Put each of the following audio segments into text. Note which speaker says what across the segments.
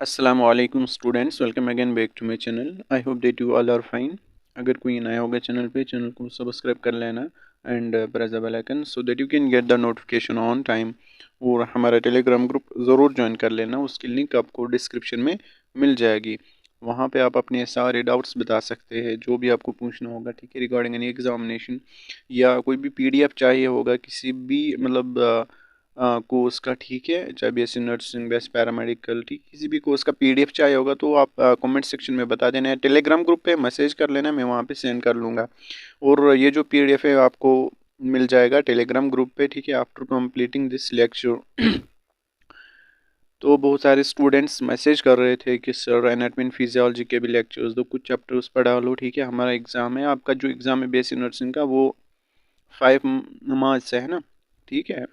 Speaker 1: अस्सलाम वालेकुम students, welcome again back to my channel. I hope that you all are fine. अगर कोई नया होगा चैनल को सब्सक्राइब कर लेना and press the bell icon so that you can get the notification on time. और हमारा टेलीग्राम ग्रुप ज़रूर ज्वाइन कर लेना, उसकी लिंक आपको डिस्क्रिप्शन में मिल जाएगी। वहाँ पे आप अपने सारे डाउट्स बता सकते हैं, जो भी आपको पूछना होगा, ठीक है, रिगार्डिंग एनी एग्जामिनेशन या कोई भी पीडीएफ चाहिए होगा किसी भी कोर्स का, ठीक है, चाहे बीएससी नर्सिंग, बीएससी पैरामेडिकल, ठीक, किसी भी कोर्स का पीडीएफ चाहिए होगा तो आप कमेंट सेक्शन में बता देना है। टेलीग्राम ग्रुप पे मैसेज कर लेना, मैं वहाँ पे सेंड कर लूँगा। और ये जो पीडीएफ है आपको मिल जाएगा टेलीग्राम ग्रुप पे, ठीक है, आफ्टर कंप्लीटिंग दिस लेक्चर। तो बहुत सारे स्टूडेंट्स मैसेज कर रहे थे कि सर एनाटॉमी एंड फिजियोलॉजी के भी लेक्चर्स दो, कुछ चैप्टर्स पढ़ा लो, ठीक है, हमारा एग्ज़ाम है, आपका जो एग्ज़ाम है बीएससी नर्सिंग का वो 5 मार्च से है ना, ठीक है।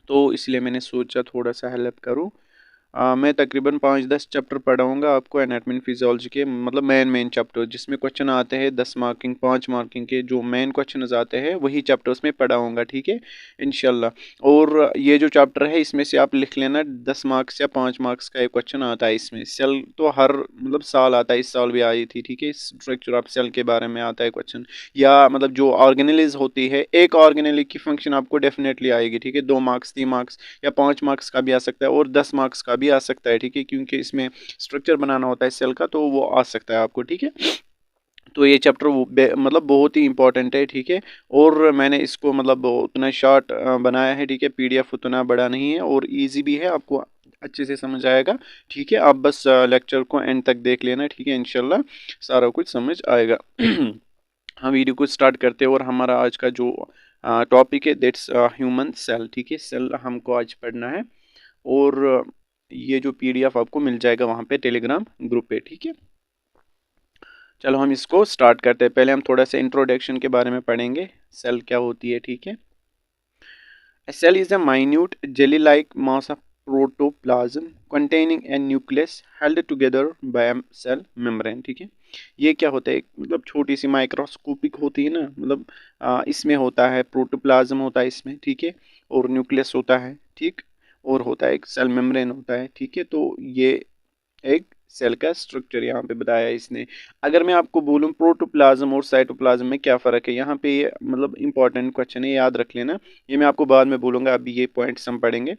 Speaker 1: तो इसलिए मैंने सोचा थोड़ा सा हेल्प करूं। मैं तकरीबन 5-10 चैप्टर पढ़ाऊंगा आपको एनाटॉमी एंड फिजियोलॉजी के, मतलब मेन चैप्टर जिसमें क्वेश्चन आते हैं 10 मार्किंग 5 मार्किंग के, जो मेन क्वेश्चन आते हैं वही चैप्टर्स में पढ़ाऊंगा, ठीक है, इंशाल्लाह। और ये जो चैप्टर है इसमें से आप लिख लेना 10 मार्क्स या 5 मार्क्स का एक क्वेश्चन आता है इसमें। सेल तो हर मतलब साल आता है, इस साल भी आई थी, ठीक है, स्ट्रक्चर ऑफ सेल के बारे में आता है क्वेश्चन। या मतलब जो ऑर्गेनेलिज होती है, एक ऑर्गेनेल की फंक्शन आपको डेफिनेटली आएगी, ठीक है, 2 मार्क्स 3 मार्क्स या 5 मार्क्स का भी आ सकता है और 10 मार्क्स का भी आ सकता है, ठीक है, क्योंकि इसमें स्ट्रक्चर बनाना होता है सेल का, तो वो आ सकता है आपको, ठीक है। तो ये चैप्टर मतलब बहुत ही इंपॉर्टेंट है, ठीक है। और मैंने इसको मतलब उतना शॉर्ट बनाया है, ठीक है, पीडीएफ उतना बड़ा नहीं है और इजी भी है, आपको अच्छे से समझ आएगा, ठीक है। आप बस लेक्चर को एंड तक देख लेना, ठीक है, इंशाल्लाह सारा कुछ समझ आएगा। हम वीडियो को स्टार्ट करते हैं और हमारा आज का जो टॉपिक है दैट्स ह्यूमन सेल, ठीक है, सेल हमको आज पढ़ना है। और ये जो पीडीएफ आपको मिल जाएगा वहाँ पे टेलीग्राम ग्रुप पे, ठीक है। चलो हम इसको स्टार्ट करते हैं। पहले हम थोड़ा सा इंट्रोडक्शन के बारे में पढ़ेंगे, सेल क्या होती है, ठीक है। A cell is a minute jelly-like mass of protoplasm containing a nucleus held together by a cell membrane, ठीक है। ये क्या होता है, मतलब छोटी सी माइक्रोस्कोपिक होती है ना, मतलब इसमें होता है प्रोटोप्लाज्म होता है इसमें, ठीक है, और न्यूक्लियस होता है, ठीक, और होता है एक सेल मेम्ब्रेन होता है, ठीक है। तो ये एक सेल का स्ट्रक्चर यहाँ पे बताया है इसने। अगर मैं आपको बोलूँ प्रोटोप्लाज्म और साइटोप्लाज्म में क्या फ़र्क है, यहाँ पे ये मतलब इंपॉर्टेंट क्वेश्चन है, याद रख लेना, ये मैं आपको बाद में बोलूँगा, अभी ये पॉइंट्स हम पढ़ेंगे।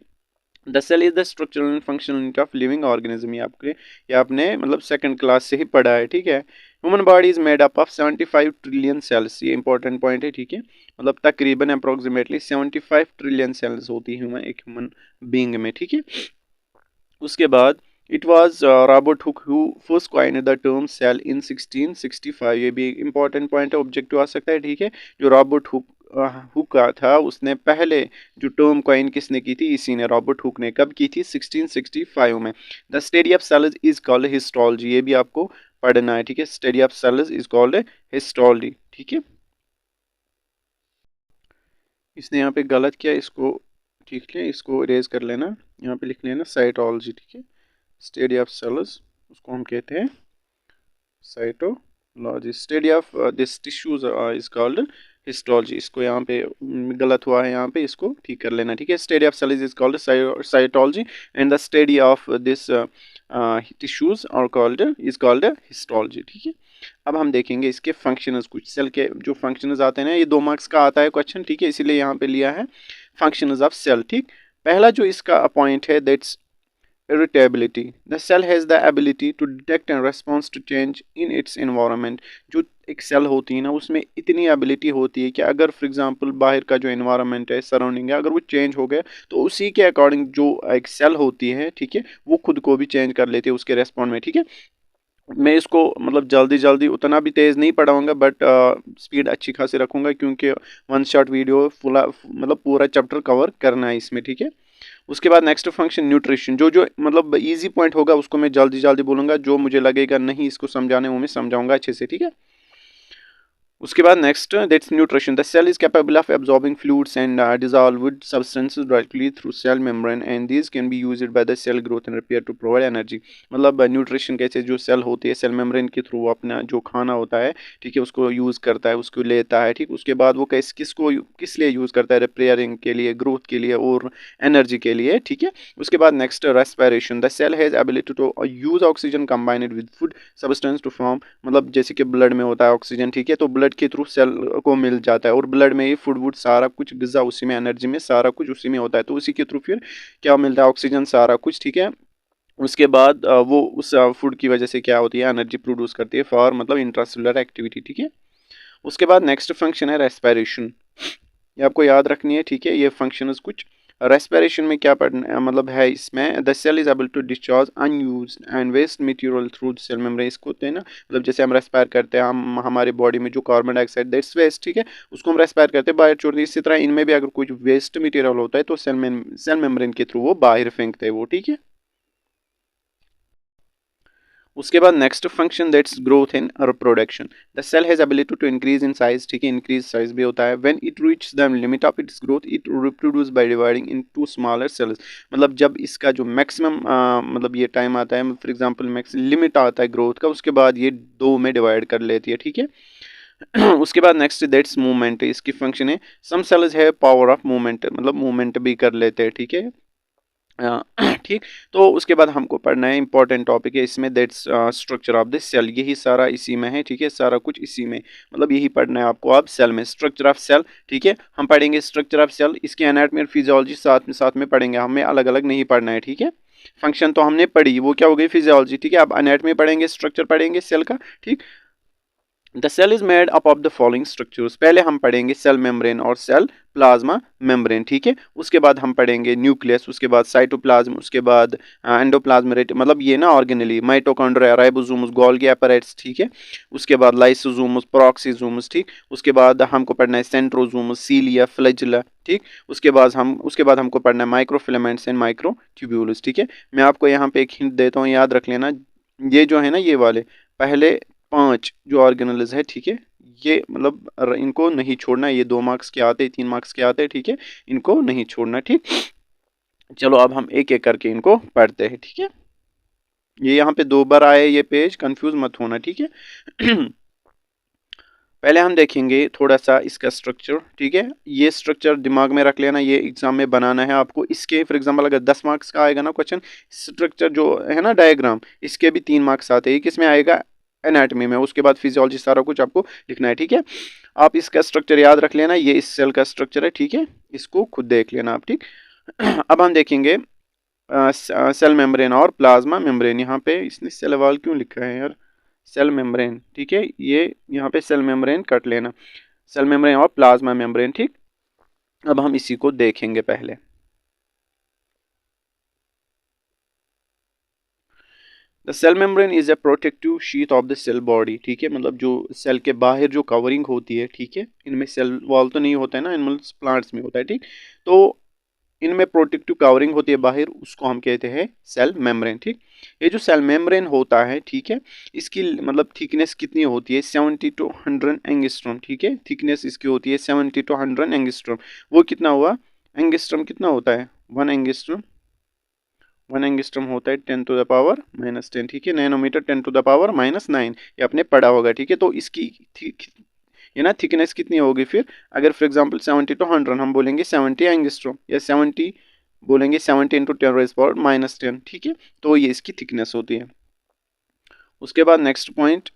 Speaker 1: The cell is the structural and functional unit of living organism, ये आपने मतलब सेकंड क्लास से ही पढ़ा है, ठीक है। Human body is made up of 75 trillion cells, ये इंपॉर्टेंट पॉइंट है, ठीक है, मतलब तकरीबन अप्रोक्सीमेटली 75 ट्रिलियन सेल्स होती है एक ह्यूमन बींग में, ठीक है। उसके बाद it was Robert Hooke who first coined the term cell in 1665, ये भी इंपॉर्टेंट पॉइंट है, ऑब्जेक्टिव आ सकता है, ठीक है। जो रॉबर्ट हुक हुक का था, उसने पहले जो टर्म कॉइन किसने की थी, इसी ने, रॉबर्ट हुक ने। कब की थी, 1665 में। The study of cells is called histology, ये भी आपको पढ़ना है, ठीक है, study of cells is called histology, ठीक है। इसने यहाँ पे गलत किया, इसको ठीक है, इसको इरेज कर लेना, यहाँ पे लिख लेना साइटोलॉजी, ठीक है। स्टडी ऑफ सेल्स उसको हम कहते हैं cytology. Study of this tissues is called histology. इसको यहाँ पे गलत हुआ है, यहाँ पे इसको ठीक कर लेना, ठीक है। Study of cells is called cytology and the study of this tissues और इज कॉल्ड हिस्टोलॉजी, ठीक है। अब हम देखेंगे इसके फंक्शंस, कुछ सेल के जो फंक्शंस आते हैं ना, ये 2 मार्क्स का आता है क्वेश्चन, ठीक है, इसीलिए यहाँ पे लिया है फंक्शंस ऑफ सेल, ठीक। पहला जो इसका पॉइंट है that's irritability. The cell has the ability to detect and respond to change in its environment. जो एक सेल होती है ना, उसमें इतनी एबिलिटी होती है कि अगर फॉर एग्जांपल बाहर का जो एनवायरनमेंट है, सराउंडिंग है, अगर वो चेंज हो गया तो उसी के अकॉर्डिंग जो एक सेल होती है, ठीक है, वो खुद को भी चेंज कर लेती है उसके रेस्पॉन्ड में, ठीक है। मैं इसको मतलब जल्दी जल्दी उतना भी तेज़ नहीं पढ़ाऊंगा, बट स्पीड अच्छी खासी रखूंगा, क्योंकि वन शॉट वीडियो मतलब पूरा चैप्टर कवर करना है इसमें, ठीक है। उसके बाद नेक्स्ट फंक्शन न्यूट्रिशन, जो जो मतलब इजी पॉइंट होगा उसको मैं जल्दी जल्दी बोलूंगा, जो मुझे लगेगा नहीं इसको समझाने वो मैं समझाऊंगा अच्छे से, ठीक है। उसके बाद next that's nutrition the cell is capable of absorbing fluids and dissolved substances directly through cell membrane and these can be used by the cell growth and repair to provide energy. मतलब nutrition कैसे, जो cell होती है cell membrane के through अपना जो खाना होता है ठीक है उसको यूज़ करता है, उसको लेता है ठीक। उसके बाद वो किस लिए यूज़ करता है, रिपेयरिंग के लिए, ग्रोथ के लिए और एनर्जी के लिए ठीक है। उसके बाद next respiration the cell has ability to use oxygen combined with food substance to form, मतलब जैसे कि ब्लड में होता है ऑक्सीजन ठीक है, तो ब्लड के थ्रू सेल को मिल जाता है और ब्लड में ही फूड वुड सारा कुछ ग़िज़ा उसी में, एनर्जी में सारा कुछ उसी में होता है, तो उसी के थ्रू फिर क्या मिलता है, ऑक्सीजन सारा कुछ ठीक है। उसके बाद वो उस फूड की वजह से क्या होती है, एनर्जी प्रोड्यूस करती है फॉर मतलब इंट्रासेलुलर एक्टिविटी ठीक है। उसके बाद नेक्स्ट फंक्शन है रेस्पिरेशन, ये आपको याद रखनी है ठीक है। ये फंक्शंस कुछ रेस्पिरेशन में क्या पढ़ना मतलब है इसमें, the cell is able to discharge unused and waste material through the cell membrane. इसको होते हैं ना, मतलब जैसे हम रेस्पायर करते हैं, हम हमारे बॉडी में जो कार्बन डाइऑक्साइड दैट्स वेस्ट ठीक है, उसको हम रेस्पायर करते हैं बाहर छोड़ते हैं। इसी तरह इनमें भी अगर कुछ वेस्ट मटेरियल होता है तो सेल मेम्ब्रेन के थ्रू वो बाहर फेंकते हैं वो ठीक है। उसके बाद next function that's growth in reproduction the cell has ability to increase in size ठीक है, इंक्रीज साइज भी होता है। When it reach the limit of its growth it reproduce by dividing into smaller cells. मतलब जब इसका जो maximum मतलब ये टाइम आता है, फॉर एग्जांपल मैक्स लिमिट आता है ग्रोथ का, उसके बाद ये दो में डिवाइड कर लेती है ठीक है। उसके बाद नेक्स्ट दैट्स मूवमेंट, इसकी फंक्शन है सम सेल्स है पावर ऑफ मूवमेंट, मतलब मूवमेंट भी कर लेते हैं ठीक है। ठीक, तो उसके बाद हमको पढ़ना है इंपॉर्टेंट टॉपिक है इसमें that's structure of the cell, यही सारा इसी में है ठीक है, सारा कुछ इसी में, मतलब यही पढ़ना है आपको अब सेल में, स्ट्रक्चर ऑफ सेल ठीक है। हम पढ़ेंगे स्ट्रक्चर ऑफ सेल, इसकी एनाटॉमी और फिजियोलॉजी साथ में पढ़ेंगे, हमें अलग अलग नहीं पढ़ना है ठीक है। फंक्शन तो हमने पढ़ी, वो क्या हो गई फिजियोलॉजी ठीक है। अब एनाटॉमी पढ़ेंगे, स्ट्रक्चर पढ़ेंगे सेल का ठीक। The cell is made up of the following structures, पहले हम पढ़ेंगे सेल मेम्ब्रेन और सेल प्लाज्मा मेम्ब्रेन ठीक है। उसके बाद हम पढ़ेंगे न्यूक्लियस, उसके बाद साइटोप्लाज्म, उसके बाद एंडोप्लाज्म मतलब ये ना ऑर्गेनेली, माइटोकॉन्ड्रिया, राइबोसोम्स, गोल्गी एपैरेट्स ठीक है। उसके बाद लाइसोसोम्स, पेरोक्सिसोम्स ठीक। उसके बाद हमको पढ़ना है सेंट्रोसोम्स, सीलिया, फ्लैजिला ठीक। उसके बाद हमको पढ़ना है माइक्रोफिलामेंट्स एंड माइक्रोट्यूब्यूल्स ठीक है। मैं आपको यहाँ पे एक हिंट देता हूँ, याद रख लेना, ये जो है ना ये वाले पहले 5 जो ऑर्गेनल्स है ठीक है, ये मतलब इनको नहीं छोड़ना, ये 2 मार्क्स के आते हैं, 3 मार्क्स के आते हैं ठीक है, इनको नहीं छोड़ना ठीक। चलो अब हम एक एक करके इनको पढ़ते हैं ठीक है। ये यहाँ पे 2 बार आए ये पेज, कंफ्यूज मत होना ठीक है। पहले हम देखेंगे थोड़ा सा इसका स्ट्रक्चर ठीक है, ये स्ट्रक्चर दिमाग में रख लेना, ये एग्जाम में बनाना है आपको। इसके फॉर एग्जांपल अगर 10 मार्क्स का आएगा ना क्वेश्चन, स्ट्रक्चर जो है ना डायग्राम, इसके भी 3 मार्क्स आते हैं, किसमें आएगा, एनाटॉमी में। उसके बाद फिजियोलॉजी सारा कुछ आपको लिखना है ठीक है। आप इसका स्ट्रक्चर याद रख लेना, ये इस सेल का स्ट्रक्चर है ठीक है, इसको खुद देख लेना आप ठीक। अब हम देखेंगे सेल मेम्ब्रेन और प्लाज्मा मेम्ब्रेन, यहाँ पे इसने सेल वॉल क्यों लिखा है यार, सेल मेम्ब्रेन ठीक है, ये यहाँ पे सेल मेम्ब्रेन कट लेना, सेल मेम्ब्रेन और प्लाज्मा मेम्ब्रेन ठीक। अब हम इसी को देखेंगे पहले। The cell membrane is a protective sheet of the cell body ठीक है, मतलब जो सेल के बाहर जो कवरिंग होती है ठीक है, इनमें सेल वॉल तो नहीं होता है ना, एनिमल्स प्लांट्स में होता है ठीक। तो इनमें प्रोटेक्टिव कवरिंग होती है बाहर, उसको हम कहते हैं सेल मेम्ब्रेन ठीक। ये जो सेल मेम्ब्रेन होता है ठीक है, इसकी मतलब थिकनेस कितनी होती है, 70 to 100 एंगस्ट्रॉम ठीक है, थिकनेस इसकी होती है 70 to 100 एंगस्ट्रॉम। वो कितना हुआ, एंगस्ट्रॉम कितना होता है, 1 एंगस्ट्रॉम, 1 एंगस्ट्रॉम होता है 10 to the power -10 ठीक है। नैनोमीटर 10 to the power -9, ये आपने पढ़ा होगा ठीक है। तो इसकी ये ना थिकनेस कितनी होगी फिर, अगर फॉर एग्जांपल 70 to 100 हम बोलेंगे 70 एंगस्ट्रॉम, या 70 बोलेंगे 70 × 10⁻⁻10 ठीक है, तो ये इसकी थिकनेस होती है। उसके बाद next point,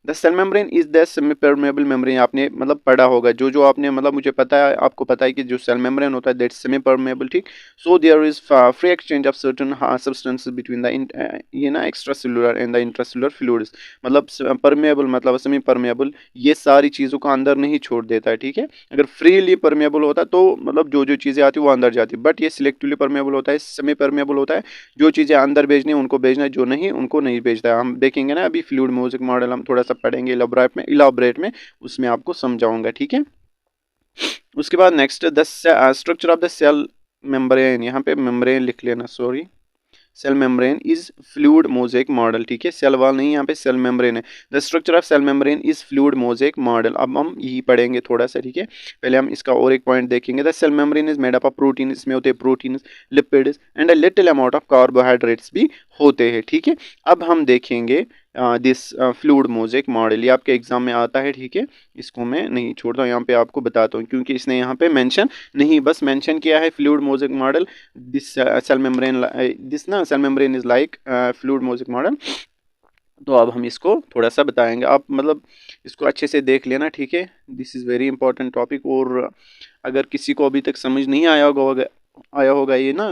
Speaker 1: the cell membrane is the semi permeable membrane, आपने मतलब पढ़ा होगा, जो आपने मतलब मुझे पता है, आपको पता है कि जो सेल मेम्ब्रेन होता है दैट सेमी परमेबल ठीक। So there is free exchange of certain substances between the ये ना extra cellular and the intracellular fluids, मतलब परमेबल मतलब सेमी परमेबल, ये सारी चीज़ों को अंदर नहीं छोड़ देता है ठीक है। अगर फ्रीली परमेबल होता है तो मतलब जो चीज़ें आती है वो अंदर जाती है, बट ये सिलेक्टिवली परमेबल होता है, सेमी परमेबल होता है, जो चीज़ें अंदर भेजनी है उनको भेजना है, जो नहीं उनको नहीं भेजता है। हम देखेंगे ना अभी फ्लूइड म्यूजिक मॉडल हम थोड़ा सा पढ़ेंगे इलाबोरेट में उसमें आपको समझाऊंगा ठीक है। उसके बाद next the structure of the cell membrane, यहाँ पे मेम्ब्रेन लिख लेना, sorry cell membrane is fluid mosaic model, ठीक है, सेल वॉल नहीं, यहाँ पे सेल मेम्ब्रेन है। The structure of cell membrane is fluid mosaic model. अब हम यही पढ़ेंगे थोड़ा सा, ठीक है। पहले हम इसका और एक पॉइंट देखेंगे। The cell membrane is made up of protein, इसमें होते हैं protein, lipids and a little amount of carbohydrates भी होते हैं, ठीक है। अब हम देखेंगे दिस फ्लूइड मोज़ेक मॉडल, ये आपके एग्जाम में आता है, ठीक है। इसको मैं नहीं छोड़ता हूँ, यहाँ पे आपको बताता हूँ क्योंकि इसने यहाँ पे मेंशन नहीं, बस मेंशन किया है fluid mosaic model. This cell membrane, this ना cell membrane is like fluid mosaic model. तो अब हम इसको थोड़ा सा बताएंगे, आप मतलब इसको अच्छे से देख लेना, ठीक है। This is very important topic. और अगर किसी को अभी तक समझ नहीं आया होगा ये ना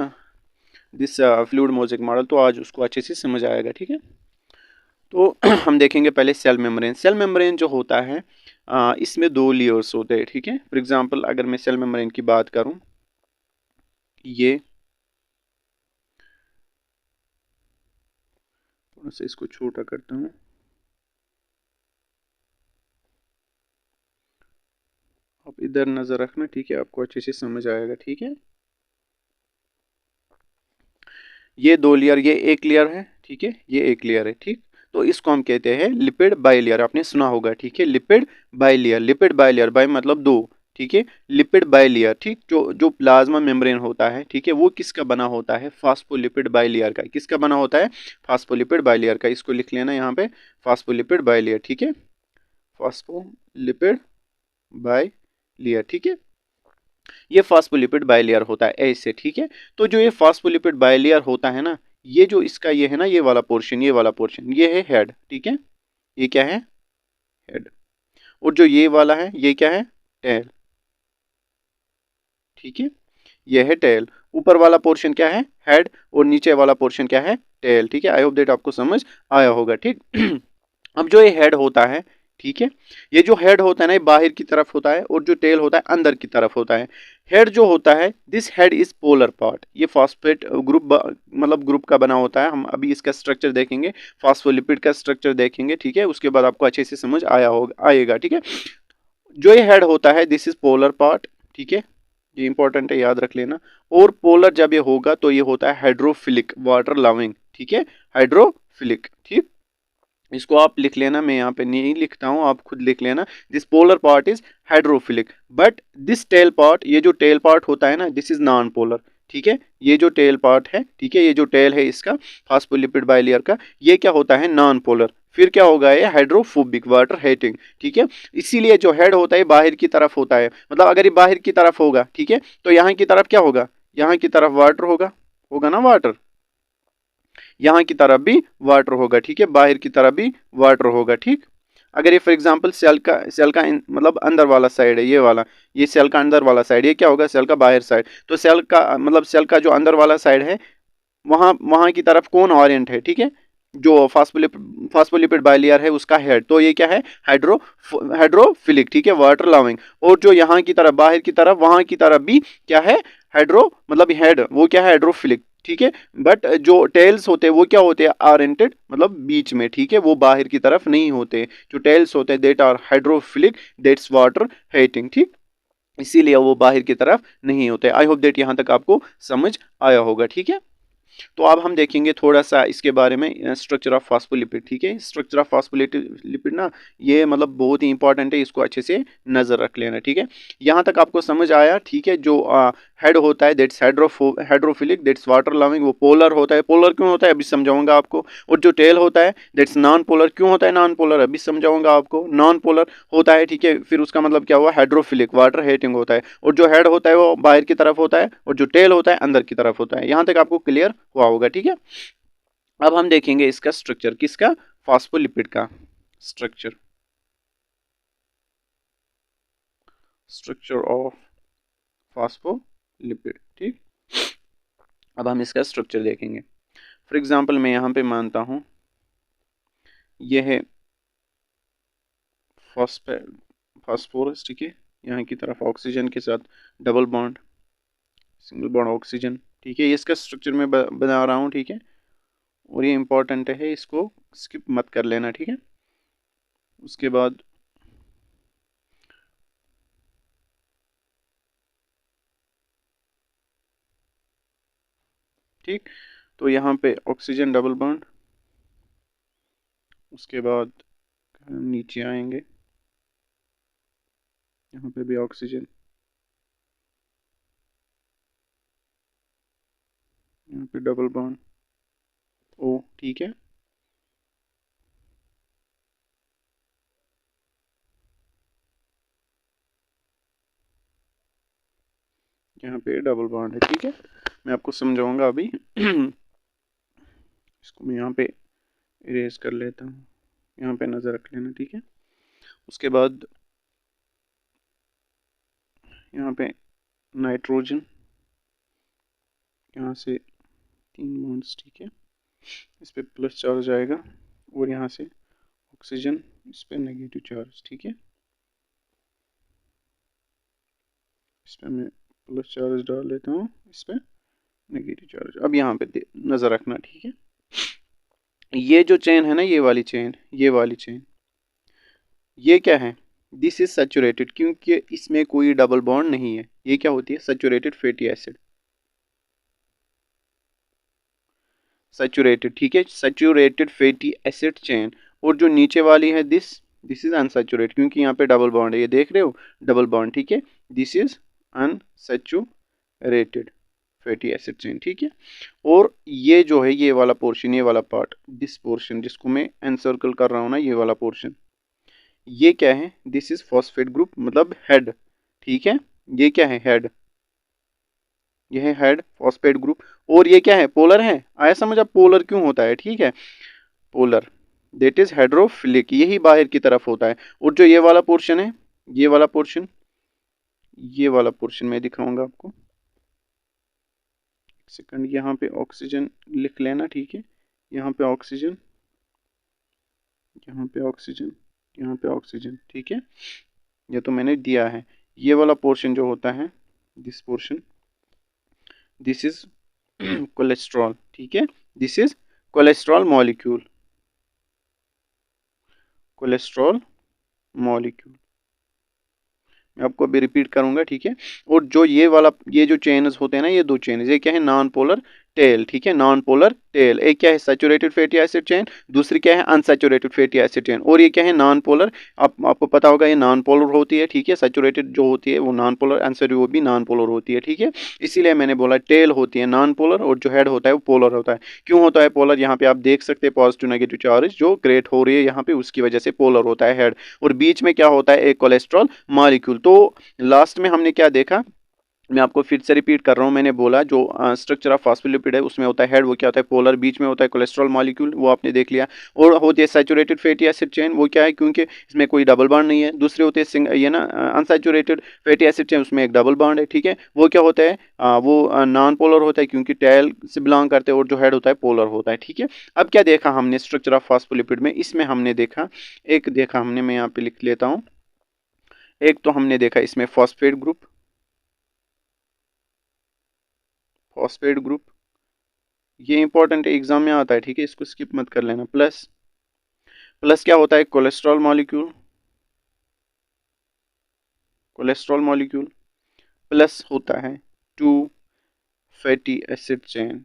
Speaker 1: दिस फ्लूइड मोज़ेक मॉडल, तो आज उसको अच्छे से समझ आएगा, ठीक है। तो हम देखेंगे पहले सेल मेम्ब्रेन। सेल मेम्ब्रेन जो होता है इसमें दो लेयर्स होते हैं, ठीक है। फॉर एग्जांपल अगर मैं सेल मेम्ब्रेन की बात करूं, ये थोड़ा सा इसको छोटा करता हूं, आप इधर नजर रखना, ठीक है, आपको अच्छे से समझ आएगा, ठीक है। ये दो लेयर, ये एक लेयर है, ठीक है, ये एक लेयर है, ठीक। तो इसको हम कहते हैं लिपिड बाइलेयर, आपने सुना होगा, ठीक है, lipid bilayer. Lipid bilayer, by मतलब दो, ठीक है, लिपिड बाइलेयर, ठीक। जो जो प्लाज्मा मेम्ब्रेन होता है, ठीक है, वो किसका बना होता है, फास्फोलिपिड बाइलेयर का। किसका बना होता है, फास्फोलिपिड बाइलेयर का। इसको लिख लेना यहाँ पे, फास्फोलिपिड बाइलेयर, ठीक है, फास्फोलिपिड बाइलेयर, ठीक है। ये फास्फोलिपिड बाइलेयर होता है ऐसे, ठीक है। तो जो ये फास्फोलिपिड बाइलेयर होता है ना, ये जो इसका ये है ना, ये वाला पोर्शन, ये वाला पोर्शन, ये है हेड, ठीक है, ये क्या है, हेड। और जो ये वाला है, ये क्या है, टेल, ठीक है, ये है टेल। ऊपर वाला पोर्शन क्या है, हेड, और नीचे वाला पोर्शन क्या है, टेल, ठीक है। आई होप दैट आपको समझ आया होगा, ठीक। अब जो ये हेड होता है, ठीक है, ये जो हेड होता है ना, ये बाहर की तरफ होता है, और जो टेल होता है अंदर की तरफ होता है। हेड जो होता है, this head is polar part, ये फॉस्फेट ग्रुप मतलब ग्रुप का बना होता है। हम अभी इसका स्ट्रक्चर देखेंगे, फास्फोलिपिड का स्ट्रक्चर देखेंगे, ठीक है, उसके बाद आपको अच्छे से समझ आएगा, ठीक है। जो ये हेड होता है, दिस इज पोलर पार्ट, ठीक है, ये इंपॉर्टेंट है, याद रख लेना। और पोलर जब ये होगा तो ये होता है हाइड्रोफिलिक, वाटर लविंग, ठीक है, हाइड्रोफिलिक, ठीक। इसको आप लिख लेना, मैं यहाँ पे नहीं लिखता हूँ, आप खुद लिख लेना। This polar part is hydrophilic, but this tail part, ये जो टेल पार्ट होता है ना, दिस इज नॉन पोलर, ठीक है। ये जो टेल पार्ट है, ठीक है, ये जो टेल है इसका फास्फोलिपिड बाइलेयर का, ये क्या होता है, नॉन पोलर। फिर क्या होगा, ये हाइड्रोफोबिक, वाटर हेटिंग, ठीक है। इसीलिए जो हेड होता है बाहर की तरफ होता है, मतलब अगर ये बाहर की तरफ होगा, ठीक है, तो यहाँ की तरफ क्या होगा, यहाँ की तरफ वाटर होगा, होगा ना वाटर, यहाँ की तरफ भी वाटर होगा, ठीक है, बाहर की तरफ भी वाटर होगा, ठीक। अगर ये फॉर एग्जांपल सेल का मतलब अंदर वाला साइड है, ये वाला, ये सेल का अंदर वाला साइड, ये क्या होगा, सेल का बाहर साइड। तो सेल का मतलब सेल का जो अंदर वाला साइड है, वहां वहां की तरफ कौन ऑरिएंट है, ठीक है, जो फास्फोलिपिड बाइलेयर है उसका हेड, तो ये क्या है, हाइड्रोफिलिक, ठीक है, वाटर लविंग। और जो यहाँ की तरफ बाहर की तरफ, वहां की तरफ भी क्या है, हाइड्रो मतलब हेड, वो क्या है, हाइड्रोफिलिक, ठीक है। बट जो टेल्स होते हैं वो क्या होते हैं, ऑरिएंटेड मतलब बीच में, ठीक है, वो बाहर की तरफ नहीं होते। जो टेल्स होते हैं that are hydrophilic, that's water hating, ठीक। इसीलिए वो बाहर की तरफ नहीं होते। आई होप दैट यहाँ तक आपको समझ आया होगा, ठीक है। तो अब हम देखेंगे थोड़ा सा इसके बारे में, स्ट्रक्चर ऑफ फास्फोलिपिड, ठीक है। स्ट्रक्चर ऑफ फास्फोलिपिड ना, ये मतलब बहुत ही इंपॉर्टेंट है, इसको अच्छे से नजर रख लेना, ठीक है। यहाँ तक आपको समझ आया, ठीक है। जो हेड होता है that's hydrophilic, that's water loving, वो पोलर होता है। पोलर क्यों होता है अभी समझाऊंगा आपको। और जो टेल होता है दैट्स नॉन पोलर, क्यों होता है नॉन पोलर, अभी समझाऊंगा आपको। नॉन पोलर होता है, ठीक है, फिर उसका मतलब क्या हुआ, हाइड्रोफिलिक, वाटर हेटिंग होता है। और जो हेड होता है वो बाहर की तरफ होता है, और जो टेल होता है अंदर की तरफ होता है। यहाँ तक आपको क्लियर हुआ होगा, ठीक है। अब हम देखेंगे इसका स्ट्रक्चर, किसका, फास्फोलिपिड का स्ट्रक्चर, स्ट्रक्चर ऑफ फास्फोलिपिड, ठीक। अब हम इसका स्ट्रक्चर देखेंगे। फॉर एग्जांपल मैं यहाँ पे मानता हूँ ये है फास्फोरस, ठीक है, यहाँ की तरफ ऑक्सीजन के साथ double bond, single bond oxygen, ठीक है। ये इसका स्ट्रक्चर मैं बना रहा हूँ, ठीक है। और ये इंपॉर्टेंट है, इसको स्किप मत कर लेना, ठीक है। उसके बाद ठीक, तो यहाँ पे ऑक्सीजन डबल बॉन्ड, उसके बाद नीचे आएंगे, यहाँ पे भी ऑक्सीजन, यहाँ पे डबल बॉन्ड ओ, ठीक है। यहाँ पे डबल बॉन्ड है, ठीक है। मैं आपको समझाऊंगा अभी। इसको मैं यहाँ पे इरेज कर लेता हूँ, यहाँ पे नज़र रख लेना, ठीक है। उसके बाद यहाँ पे नाइट्रोजन, यहाँ से 3 बॉन्ड्स, ठीक है, इस पे प्लस चार्ज आएगा, और यहाँ से ऑक्सीजन, इस पे नेगेटिव चार्ज, ठीक है। इस पे मैं प्लस चार्ज डाल लेता हूँ, इस पे नेगेटिव चार्ज। अब यहाँ पे नज़र रखना, ठीक है। ये जो चेन है ना, ये वाली चेन, ये वाली चेन, ये क्या है? दिस इज सैचुरेटेड, क्योंकि इसमें कोई डबल बॉन्ड नहीं है। ये क्या होती है? सैचुरेटेड फैटी एसिड, सैचुरेटेड, ठीक है, सैचुरेटेड फैटी एसिड चेन। और जो नीचे वाली है दिस इज अनसैचुरेटेड, क्योंकि यहाँ पे डबल बॉन्ड है, ये देख रहे हो, डबल बॉन्ड, ठीक है। This is unsaturated fatty acid chain, ठीक है। और ये जो है, ये वाला पोर्शन, ये वाला पार्ट, दिस पोर्शन जिसको मैं एनसर्कल कर रहा हूँ ना, ये वाला पोर्शन, ये क्या है? दिस इज फॉस्फेट ग्रुप, मतलब हेड, ठीक है। ये क्या है? हेड, ये है हेड फॉस्फेट ग्रुप। और ये क्या है? पोलर है। आया समझ? अब पोलर क्यों होता है, ठीक है, पोलर, दैट इज हाइड्रोफिलिक, यही बाहर की तरफ होता है। और जो ये वाला पोर्शन है, ये वाला पोर्शन, ये वाला पोर्शन मैं दिखाऊंगा आपको, सेकंड। यहाँ पे ऑक्सीजन लिख लेना, ठीक है, यहाँ पे ऑक्सीजन, यहाँ पे ऑक्सीजन, यहाँ पे ऑक्सीजन, ठीक है। ये तो मैंने दिया है। ये वाला पोर्शन जो होता है, this portion, this is cholesterol, ठीक है, this is cholesterol molecule, cholesterol molecule. मैं आपको अभी रिपीट करूंगा, ठीक है। और जो ये वाला, ये जो चेन्स होते हैं ना, ये दो चेन्स, ये क्या है? नॉन पोलर टेल, ठीक है, नॉन पोलर टेल। एक क्या है? सैचुरेटेड फैटी एसिड चेन, दूसरी क्या है? Unsaturated fatty acid chain. और ये क्या है? Non polar. आपको पता होगा ये नॉन पोलर होती है, ठीक है। सैचुरेटेड जो होती है वो नॉन पोलर, अनसैचुरेटेड वो भी नॉन पोलर होती है, ठीक है। इसीलिए मैंने बोला टेल होती है नॉन पोलर, और जो हेड होता है वो पोलर होता है। क्यों होता है पोलर? यहाँ पे आप देख सकते हैं पॉजिटिव नेगेटिव चार्ज जो क्रिएट हो रही है यहाँ पे, उसकी वजह से पोलर होता है हेड। और बीच में क्या होता है? एक कोलेस्ट्रॉल मॉलिक्यूल। तो लास्ट में हमने क्या देखा? मैं आपको फिर से रिपीट कर रहा हूँ, मैंने बोला जो स्ट्रक्चर ऑफ फॉस्फोलिपिड है उसमें होता है हेड, वो क्या होता है? पोलर, बीच में होता है कोलेस्ट्रॉल मॉलिक्यूल, वो आपने देख लिया। और होती है सैचुरेटेड फैटी एसिड चेन, वो क्या है? क्योंकि इसमें कोई डबल बॉन्ड नहीं है। दूसरे होते हैं ये ना अनसैचुरेटेड फैटी एसिड चेन, उसमें एक डबल बॉन्ड है, ठीक है। वो क्या होता है? वो नॉन पोलर होता है, क्योंकि टेल से बिलोंग करते हैं। और जो हेड होता है पोलर होता है, ठीक है। अब क्या देखा हमने स्ट्रक्चर ऑफ फॉस्फोलिपिड में? इसमें हमने देखा, एक देखा हमने, मैं यहाँ पे लिख लेता हूँ। एक तो हमने देखा इसमें फॉस्फेट ग्रुप, फॉस्फेट ग्रुप, ये इंपॉर्टेंट एग्जाम में आता है, ठीक है, इसको स्किप मत कर लेना। प्लस, प्लस क्या होता है? Cholesterol molecule, cholesterol molecule, plus होता है 2 fatty acid chain,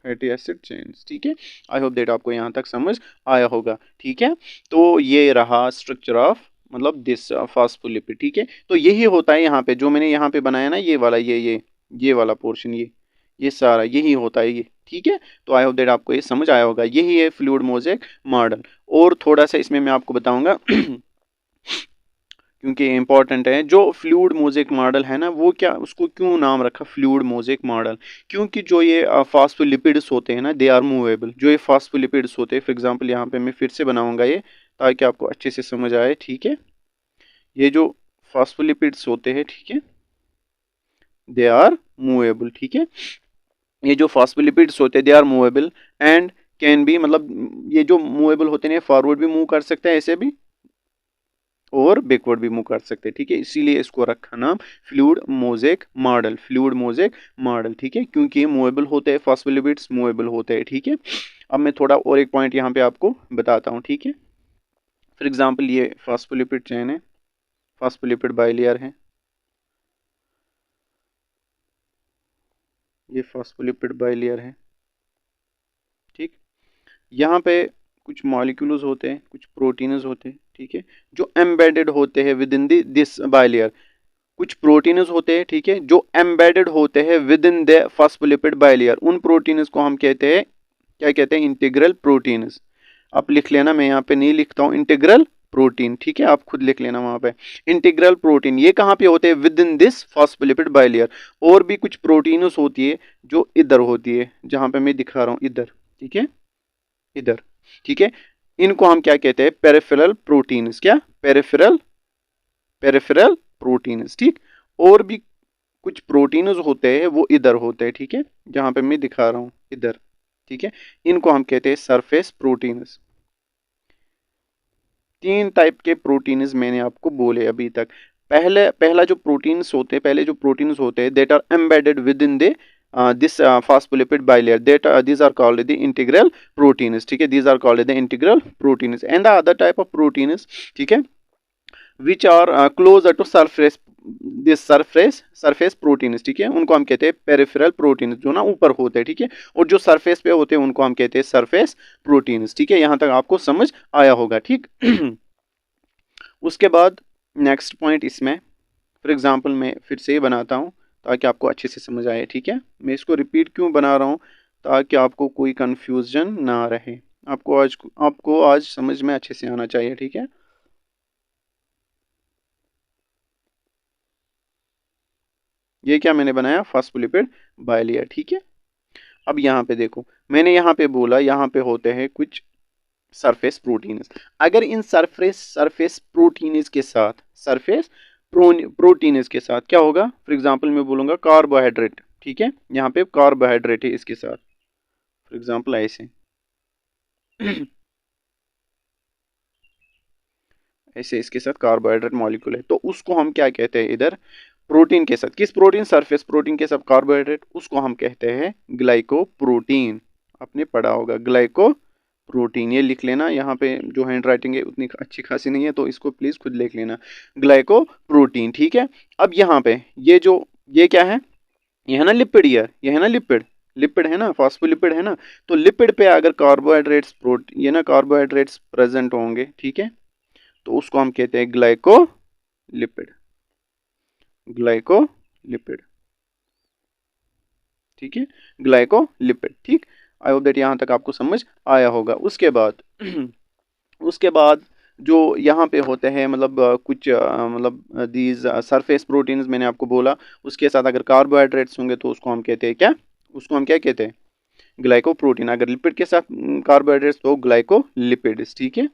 Speaker 1: fatty acid chains, ठीक है। आई होप दैट आपको यहाँ तक समझ आया होगा, ठीक है। तो ये रहा स्ट्रक्चर ऑफ, मतलब दिस फॉस्फोलिपिड, ठीक है। तो यही होता है यहाँ पे, जो मैंने यहाँ पे बनाया ना, ये वाला, ये वाला पोर्शन, ये सारा यही होता है ये, ठीक है। तो आई होप दैट आपको ये समझ आया होगा। यही है फ्लूइड मोज़ेक मॉडल। और थोड़ा सा इसमें मैं आपको बताऊंगा क्योंकि इंपॉर्टेंट है, जो फ्लूइड मोज़ेक मॉडल है ना, वो क्या, उसको क्यों नाम रखा फ्लूइड मोज़ेक मॉडल? क्योंकि जो ये फॉस्फोलिपिड्स होते हैं ना, दे आर मूवेबल। जो ये फॉस्फोलिपिड्स होते हैं, फॉर एग्जांपल यहाँ पे मैं फिर से बनाऊंगा ये, ताकि आपको अच्छे से समझ आए, ठीक है। ये जो फॉस्फोलिपिड्स होते हैं, ठीक है, दे आर मूवेबल, ठीक है। ये जो फॉस्फोलिपिड्स होते हैं, they are movable and can be, मतलब ये जो मूवेबल होते हैं, फॉरवर्ड भी मूव कर सकते हैं, ऐसे भी, और बैकवर्ड भी मूव कर सकते हैं, ठीक है। इसीलिए इसको रखा नाम fluid mosaic model, fluid mosaic model, ठीक है, क्योंकि ये मूवेबल होते हैं, फॉस्फोलिपिड्स मूवेबल होते हैं, ठीक है। अब मैं थोड़ा और एक पॉइंट यहाँ पे आपको बताता हूँ, ठीक है। फॉर एग्जांपल ये फॉस्फोलिपिड चेन है, फॉस्फोलिपिड बाइलेयर है, ये फॉस्फोलिपिड बाइलेयर है, ठीक। यहाँ पे कुछ मॉलिक्यूल्स होते हैं, कुछ प्रोटीन्स होते हैं, ठीक है, जो एम्बेडेड होते हैं विद इन दिस बाइलेयर। कुछ प्रोटीन्स होते हैं, ठीक है, जो एम्बेडेड होते हैं with in the phospholipid bilayer. उन प्रोटीन्स को हम कहते हैं, क्या कहते हैं, इंटीग्रल प्रोटीन्स। आप लिख लेना, मैं यहाँ पे नहीं लिखता हूँ, इंटीग्रल प्रोटीन, ठीक है, आप खुद लिख लेना वहां पे इंटीग्रल प्रोटीन। ये कहाँ पे होते हैं, with in this phospholipid bilayer. और भी कुछ प्रोटीन्स होती है जो इधर होती है, जहां पे मैं दिखा रहा हूँ इधर, ठीक है, इधर, ठीक है। इनको हम क्या कहते हैं, पेरिफेरल प्रोटीन्स। क्या, पेरिफेरल, पेरिफेरल प्रोटीन्स, ठीक। और भी कुछ प्रोटीन्स होते हैं वो इधर होते हैं, ठीक है, जहां पे मैं दिखा रहा हूँ इधर, ठीक है। इनको हम कहते हैं सरफेस प्रोटीन्स। तीन टाइप के प्रोटीन्स मैंने आपको बोले अभी तक। पहला जो प्रोटीन्स होते हैं, पहले जो प्रोटीन्स होते हैं that are embedded within the this phospholipid bilayer, that these are called the integral proteins, ठीक है, these are called the integral proteins। and the other type of proteins, ठीक है, which are closer to surface, this surface proteins, ठीक है, उनको हम कहते हैं पेरिफेरल प्रोटीन्स, जो ना ऊपर होते हैं, ठीक है, और जो सरफेस पे होते हैं उनको हम कहते हैं सरफेस प्रोटीन्स, ठीक है। यहाँ तक आपको समझ आया होगा, ठीक। उसके बाद नेक्स्ट पॉइंट इसमें, फॉर एग्जांपल मैं फिर से बनाता हूँ ताकि आपको अच्छे से समझ आए, ठीक है। मैं इसको रिपीट क्यों बना रहा हूँ, ताकि आपको कोई कंफ्यूजन ना रहे। आपको आज समझ में अच्छे से आना चाहिए, ठीक है। ये क्या मैंने बनाया, फॉस्फोलिपिड बाइलेयर, ठीक है। अब यहाँ पे देखो, मैंने यहाँ पे बोला यहाँ पे होते हैं कुछ सरफेस प्रोटीन्स। अगर इन सरफेस प्रोटीन्स के साथ, सरफेस प्रोटीन्स के साथ क्या होगा, फॉर एग्जांपल मैं बोलूँगा कार्बोहाइड्रेट, ठीक है, यहाँ पे कार्बोहाइड्रेट है इसके साथ, फॉर एग्जांपल ऐसे ऐसे इसके साथ कार्बोहाइड्रेट मॉलिक्यूल है, तो उसको हम क्या कहते हैं इधर, प्रोटीन के साथ, किस प्रोटीन, सरफेस प्रोटीन के साथ कार्बोहाइड्रेट, उसको हम कहते हैं ग्लाइकोप्रोटीन। आपने पढ़ा होगा ग्लाइको प्रोटीन, ये लिख लेना। यहाँ पे जो हैंड राइटिंग है उतनी अच्छी खासी नहीं है, तो इसको प्लीज खुद लिख लेना, ग्लाइको प्रोटीन, ठीक है। अब यहाँ पे ये क्या है, ये है ना लिपिड, ये है ना लिपिड, लिपिड है ना, फॉस्फोलिपिड है ना। तो लिपिड पे अगर कार्बोहाइड्रेट्स प्रोटीन, ये ना कार्बोहाइड्रेट्स प्रेजेंट होंगे, ठीक है, तो उसको हम कहते हैं ग्लाइकोलिपिड, ग्लाइकोलिपिड, ठीक है, ग्लाइकोलिपिड, ठीक। आई होप दैट यहाँ तक आपको समझ आया होगा। उसके बाद उसके बाद जो यहाँ पे होते हैं, मतलब कुछ मतलब दीज सरफेस प्रोटीन्स मैंने आपको बोला, उसके साथ अगर कार्बोहाइड्रेट्स होंगे तो उसको हम कहते हैं क्या, उसको हम क्या कहते हैं, ग्लाइकोप्रोटीन। अगर लिपिड के साथ कार्बोहाइड्रेट्स तो ग्लाइकोलिपिड्स, ठीक है।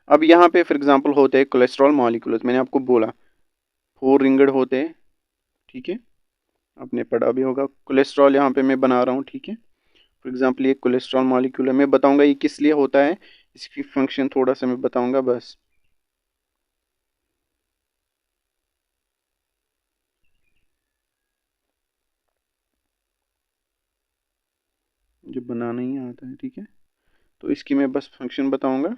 Speaker 1: अब यहाँ पे फॉर एग्जांपल होते हैं कोलेस्ट्रॉल मॉलिक्यूल्स, मैंने आपको बोला 4 रिंगड होते हैं, ठीक है, आपने पढ़ा भी होगा। कोलेस्ट्रॉल यहाँ पे मैं बना रहा हूँ, ठीक है, फॉर एग्जांपल ये कोलेस्ट्रॉल मॉलिक्यूल है, मैं बताऊंगा ये किस लिए होता है, इसकी फंक्शन थोड़ा सा मैं बताऊंगा बस। जो बनाना ही आता है, ठीक है, तो इसकी मैं बस फंक्शन बताऊंगा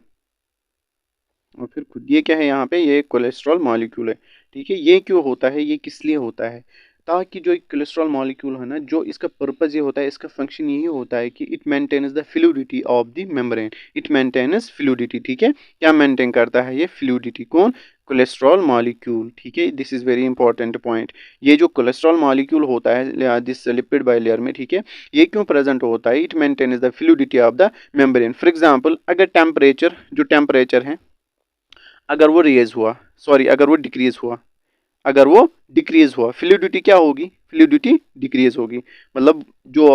Speaker 1: और फिर खुद। ये क्या है यहाँ पे, ये कोलेस्ट्रॉल मॉलिक्यूल है, ठीक है। ये क्यों होता है, ये किस लिए होता है, ताकि जो एक कोलेस्ट्रॉल मॉलिक्यूल है ना, जो इसका पर्पस ये होता है, इसका फंक्शन यही होता है कि it maintains the fluidity of the membrane, it maintains fluidity, ठीक है। क्या मेंटेन करता है ये फ्लूइडिटी, कौन, कोलेस्ट्रॉल मॉलिक्यूल, ठीक है। This is very important point. ये जो कोलेस्ट्रॉल मॉलिक्यूल होता है दिस लिपिड बाइलेयर में, ठीक है, ये क्यों प्रेजेंट होता है, it maintains the fluidity of the membrane. For example अगर टेम्परेचर, जो टेम्परेचर है, अगर वो रेज हुआ, सॉरी अगर वो डिक्रीज हुआ, अगर वो डिक्रीज हुआ, फ्लूइडिटी क्या होगी, फ्लूइडिटी डिक्रीज होगी। मतलब जो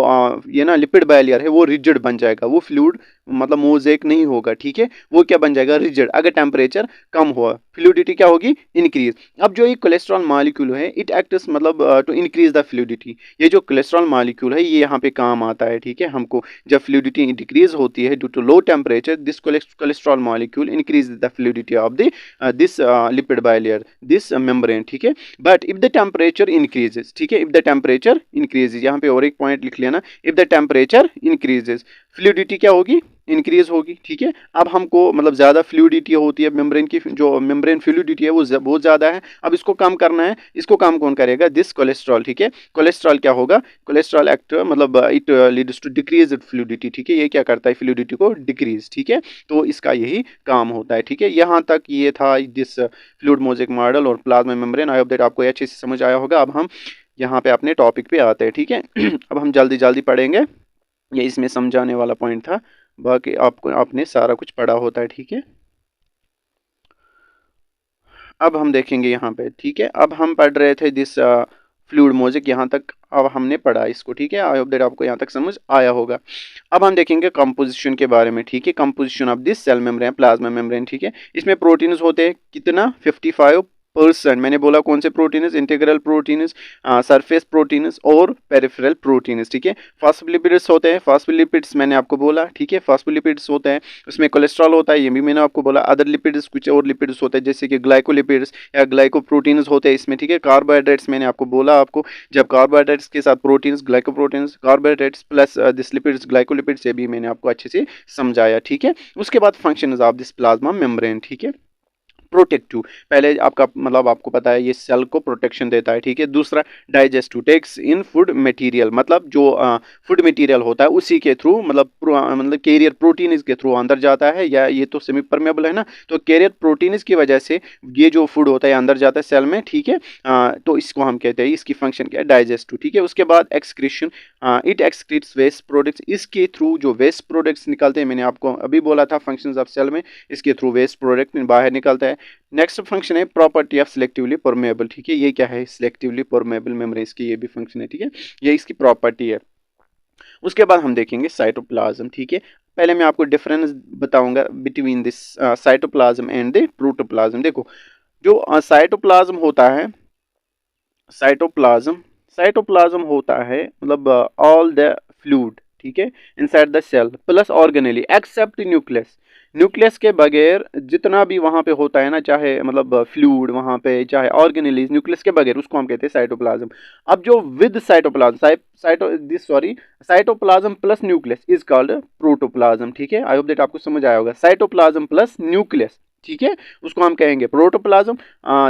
Speaker 1: ये ना लिपिड बाइलेयर है वो रिजिड बन जाएगा, वो फ्लूइड मतलब मोजेक नहीं होगा, ठीक है, वो क्या बन जाएगा, रिजिड। अगर टेम्परेचर कम हुआ, फ्लूइडिटी क्या होगी, इंक्रीज। अब जो ये कोलेस्ट्रॉल मॉलिक्यूल है इट एक्ट्स मतलब टू इंक्रीज द फ्लूइडिटी। ये जो कोलेस्ट्रॉल मॉलिक्यूल है ये यहाँ पे काम आता है, ठीक है, हमको जब फ्लूइडिटी डिक्रीज होती है due to low temperature, this cholesterol molecule increase the fluidity of the this lipid bilayer, this membrane, ठीक है। But if the temperature increases, ठीक है, इफ द टेम्परेचर इंक्रीजेस, यहाँ पे और एक पॉइंट लिख लेना, if the temperature increases, fluidity क्या होगी, इंक्रीज होगी, ठीक है। अब हमको मतलब ज़्यादा फ्लूइडिटी होती है मेम्ब्रेन की, जो मेम्ब्रेन फ्लूइडिटी है वो बहुत ज़्यादा है। अब इसको कम करना है, इसको काम कौन करेगा? दिस कोलेस्ट्रॉल, ठीक है। कोलेस्ट्रॉल क्या होगा? कोलेस्ट्रॉल एक्ट मतलब it leads to decrease fluidity, ठीक है। ये क्या करता है? फ्लूइडिटी को डिक्रीज, ठीक है। तो इसका यही काम होता है, ठीक है। यहाँ तक ये था दिस फ्लूइड मोज़ेक मॉडल और plasma membrane. I hope that आपको अच्छे से समझ आया होगा। अब हम यहाँ पे अपने टॉपिक पे आते हैं, ठीक है। अब हम जल्दी जल्दी पढ़ेंगे, ये इसमें समझाने वाला पॉइंट था, बाकी आपको आपने सारा कुछ पढ़ा होता है, ठीक है। अब हम देखेंगे यहाँ पे, ठीक है। अब हम पढ़ रहे थे दिस फ्लूइड मोज़ेक, यहाँ तक अब हमने पढ़ा इसको, ठीक है। आई होप दैट आपको यहाँ तक समझ आया होगा। अब हम देखेंगे कंपोजिशन के बारे में, ठीक है। Composition of this cell membrane, plasma membrane, ठीक है। इसमें प्रोटीन्स होते हैं कितना? 55%। मैंने बोला कौन से proteins? Integral proteins, surface proteins और पेरिफेरल प्रोटीन्स, ठीक है। फॉस्फोलिपिड्स होते हैं, फॉस्फोलिपिड्स मैंने आपको बोला, ठीक है। फॉस्फोलिपिड्स होते हैं, उसमें कोलेस्ट्रॉल होता है, ये भी मैंने आपको बोला। अदर लिपिड्स, कुछ और लिपिड्स होते हैं जैसे कि ग्लाइकोलिपिड्स या ग्लाइकोप्रोटीन्स होते हैं इसमें, ठीक है। कार्बोहाइड्रेट्स मैंने आपको बोला, आपको जब कार्बोहाइड्रेट्स के साथ proteins, glycoproteins, carbohydrates plus this lipids, glycolipids, ये भी मैंने आपको अच्छे से समझाया, ठीक है। उसके बाद functions of this plasma membrane, ठीक है। प्रोटेक्टिव, पहले आपका मतलब आपको पता है ये सेल को प्रोटेक्शन देता है, ठीक है। दूसरा digestive, takes in food material, मतलब जो फूड मटेरियल होता है उसी के थ्रू, मतलब कैरियर प्रोटीन इसके थ्रू अंदर जाता है, या ये तो सेमी परमेबल है ना, तो कैरियर प्रोटीन की वजह से ये जो फूड होता है अंदर जाता है सेल में, ठीक है। तो इसको हम कहते हैं, इसकी फंक्शन क्या है? डाइजेस्टिव, ठीक है। उसके बाद excretion, it excretes waste products, इसके थ्रू जो वेस्ट प्रोडक्ट्स निकलते हैं, मैंने आपको अभी बोला था फंक्शंस ऑफ सेल में, इसके थ्रू वेस्ट प्रोडक्ट बाहर निकलता है। नेक्स्ट फंक्शन है प्रॉपर्टी ऑफ सिलेक्टिवली परमेबल, ठीक है। ये क्या है? सिलेक्टिवली परमेबल मेम्ब्रेन, इसकी ये भी फंक्शन है, ठीक है। ये इसकी प्रॉपर्टी है। उसके बाद हम देखेंगे साइटोप्लाज्म, ठीक है। पहले मैं आपको डिफरेंस बताऊंगा between this cytoplasm and the protoplasm. देखो, जो साइटोप्लाज्म होता है, साइटोप्लाज्म साइटोप्लाज्म होता है मतलब ऑल द फ्लूइड, ठीक है, inside the cell plus organelle except nucleus. Nucleus के बगैर जितना भी वहां पे होता है ना, चाहे मतलब फ्लूइड वहां पे, चाहे ऑर्गेनेलीज, न्यूक्लियस के बगैर, उसको हम कहते हैं साइटोप्लाज्म। अब जो with cytoplasm, cytoplasm plus nucleus is called protoplasm, ठीक है। आई होप दैट आपको समझ आया होगा। साइटोप्लाज्म प्लस न्यूक्लियस, ठीक है, उसको हम कहेंगे protoplasm.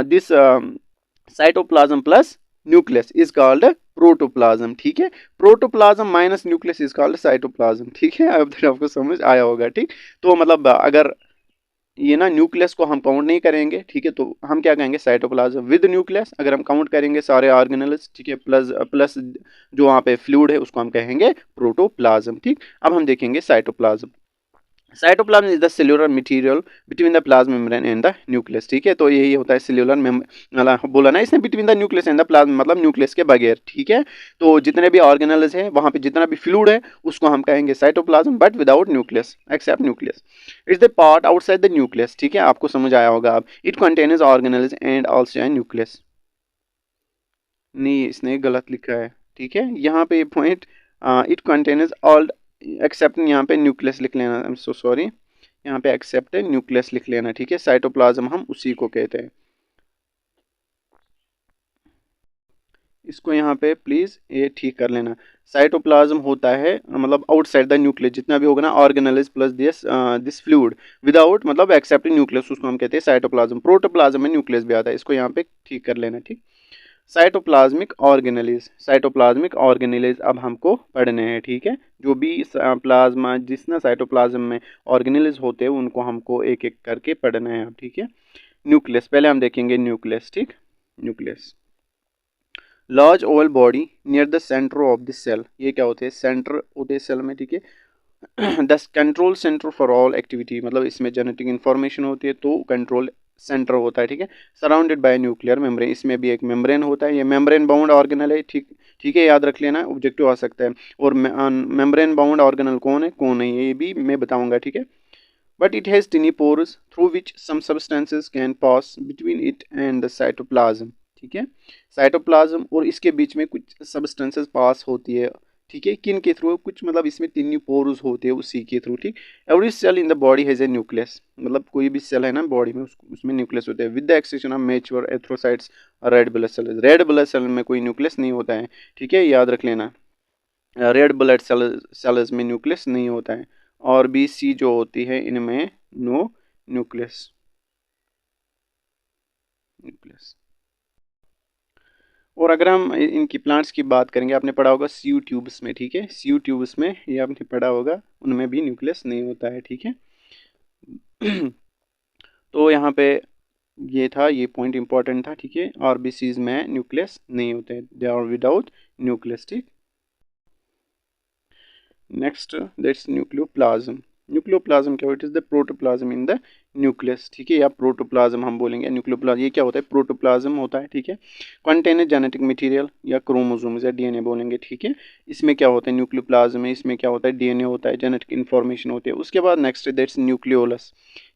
Speaker 1: This cytoplasm plus nucleus is called protoplasm, ठीक है। Protoplasm minus nucleus is called cytoplasm, ठीक है। अब तक आपको समझ आया होगा, ठीक। तो मतलब अगर ये ना न्यूक्लियस को हम काउंट नहीं करेंगे, ठीक है, तो हम क्या कहेंगे? Cytoplasm with nucleus. अगर हम काउंट करेंगे सारे ऑर्गेनेल्स, ठीक है, प्लस प्लस जो वहाँ पे फ्लूइड है उसको हम कहेंगे प्रोटोप्लाज्म, ठीक। अब हम देखेंगे cytoplasm. Cytoplasm is the cellular material between the plasma membrane and the nucleus, ठीक है। तो यही होता है सेल्यूलर बोला ना इसने, between the nucleus and the plasma, मतलब न्यूक्लियस के बगैर, ठीक है। तो जितने भी ऑर्गेनल्स हैं वहाँ पे जितना भी फ्लूइड है उसको हम कहेंगे cytoplasm, but without nucleus, except nucleus. It's the part outside the nucleus, ठीक है। आपको समझ आया होगा अब। It contains organelles and also an nucleus. नहीं, इसने गलत लिखा है, ठीक है। यहाँ पे point it contains all except, यहाँ पे न्यूक्लियस लिख लेना, आई एम सो सॉरी, यहाँ पे एक्सेप्ट न्यूक्लियस लिख लेना, ठीक है। साइटोप्लाज्म हम उसी को कहते हैं। इसको यहाँ पे प्लीज ये ठीक कर लेना। साइटोप्लाज्म होता है मतलब आउटसाइड द न्यूक्लियस, जितना भी होगा ना organelles plus this this fluid without मतलब एक्सेप्ट न्यूक्लियस, उसको हम कहते हैं साइटोप्लाज्म। प्रोटोप्लाज्म में न्यूक्लियस भी आता है, इसको यहाँ पे ठीक कर लेना, ठीक। साइटोप्लाज्मिक ऑर्गेनेलिज, साइटोप्लाज्मिक ऑर्गेनेलिज अब हमको पढ़ने हैं, ठीक है। जो भी प्लाज्मा जिस ना साइटोप्लाज्म में ऑर्गेनेलिज होते हैं उनको हमको एक एक करके पढ़ना है अब, ठीक है। न्यूक्लियस पहले हम देखेंगे, न्यूक्लियस, ठीक। Nucleus large oval body near the centre of the cell, ये क्या होते हैं? सेंटर होते हैं सेल में, ठीक है। The control centre for all activity, मतलब इसमें जेनेटिक इंफॉर्मेशन होती है तो कंट्रोल सेंटर होता है, ठीक है। सराउंडेड बाय न्यूक्लियर मेम्ब्रेन, इसमें भी एक मेम्ब्रेन होता है, ये मेम्ब्रेन बाउंड ऑर्गेनल है, ठीक, ठीक है, याद रख लेना, ऑब्जेक्टिव आ सकता है। और मेम्ब्रेन बाउंड ऑर्गेनल कौन है कौन नहीं है ये भी मैं बताऊंगा, ठीक है। But it has tiny pores through which some substances can pass between it and the cytoplasm, ठीक है। साइटोप्लाज्म और इसके बीच में कुछ सब्सटेंसेस पास होती है, ठीक है। किन के थ्रू? कुछ मतलब इसमें टिनी पोर्स होते हैं उसी के थ्रू, ठीक। Every cell in the body has a nucleus, मतलब कोई भी सेल है ना बॉडी में उसमें न्यूक्लियस होते हैं, with the exception of mature erythrocytes, red blood cell. Red blood cell में कोई न्यूक्लियस नहीं होता है, ठीक है, याद रख लेना। रेड ब्लड सेल्स में न्यूक्लियस नहीं होता है। और बी सी जो होती है इनमें नो न्यूक्लियस। और अगर हम इनकी प्लांट्स की बात करेंगे, आपने पढ़ा होगा सीयू ट्यूब्स में, ठीक है, सीयू ट्यूब्स में ये आपने पढ़ा होगा, उनमें भी न्यूक्लियस नहीं होता है, ठीक है। तो यहाँ पे ये था, ये पॉइंट इंपॉर्टेंट था, ठीक है। आरबीसीज में न्यूक्लियस नहीं होते, दे आर विदाउट न्यूक्लियस, ठीक। Next that's nucleoplasm. न्यूक्लियोप्लाज्म क्या, it is the protoplasm in the nucleus, ठीक है, या प्रोटोप्लाज्म हम बोलेंगे। न्यूक्लियोप्लाज्म ये क्या होता है, प्रोटोप्लाज्म होता है, ठीक है। कंटेन जेनेटिक मटेरियल या क्रोमोसोम्स या डीएनए बोलेंगे, ठीक है। इसमें क्या होता है न्यूक्लियोप्लाज्म में, इसमें क्या होता है डीएनए होता है, जेनेटिक इन्फॉर्मेशन होती है। उसके बाद नेक्स्ट दैट्स न्यूक्लियोलस।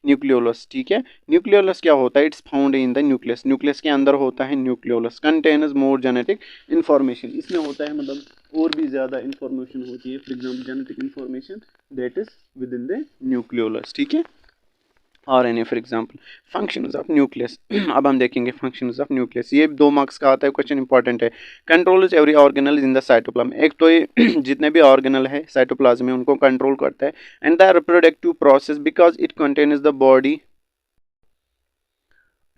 Speaker 1: न्यूक्लियोलस, ठीक है। न्यूक्लियोलस क्या होता है, it's found in the nucleus. Nucleus के अंदर होता है न्यूक्लियोलस। कंटेन्स मोर जेनेटिक इन्फॉर्मेशन, इसमें होता है मतलब और भी ज़्यादा इन्फॉर्मेशन होती है, for example genetic information that is with in the nucleolus, ठीक है। RNA for example. Functions of nucleus. अब हम देखेंगे फंक्शंस ऑफ न्यूक्लियस, ये 2 मार्क्स का आता है क्वेश्चन, इंपॉर्टेंट है। Controls every organelle in the cytoplasm. एक तो ये जितने भी ऑर्गेनल है साइटोप्लाज्म में उनको कंट्रोल करता है। And the reproductive process because it contains the body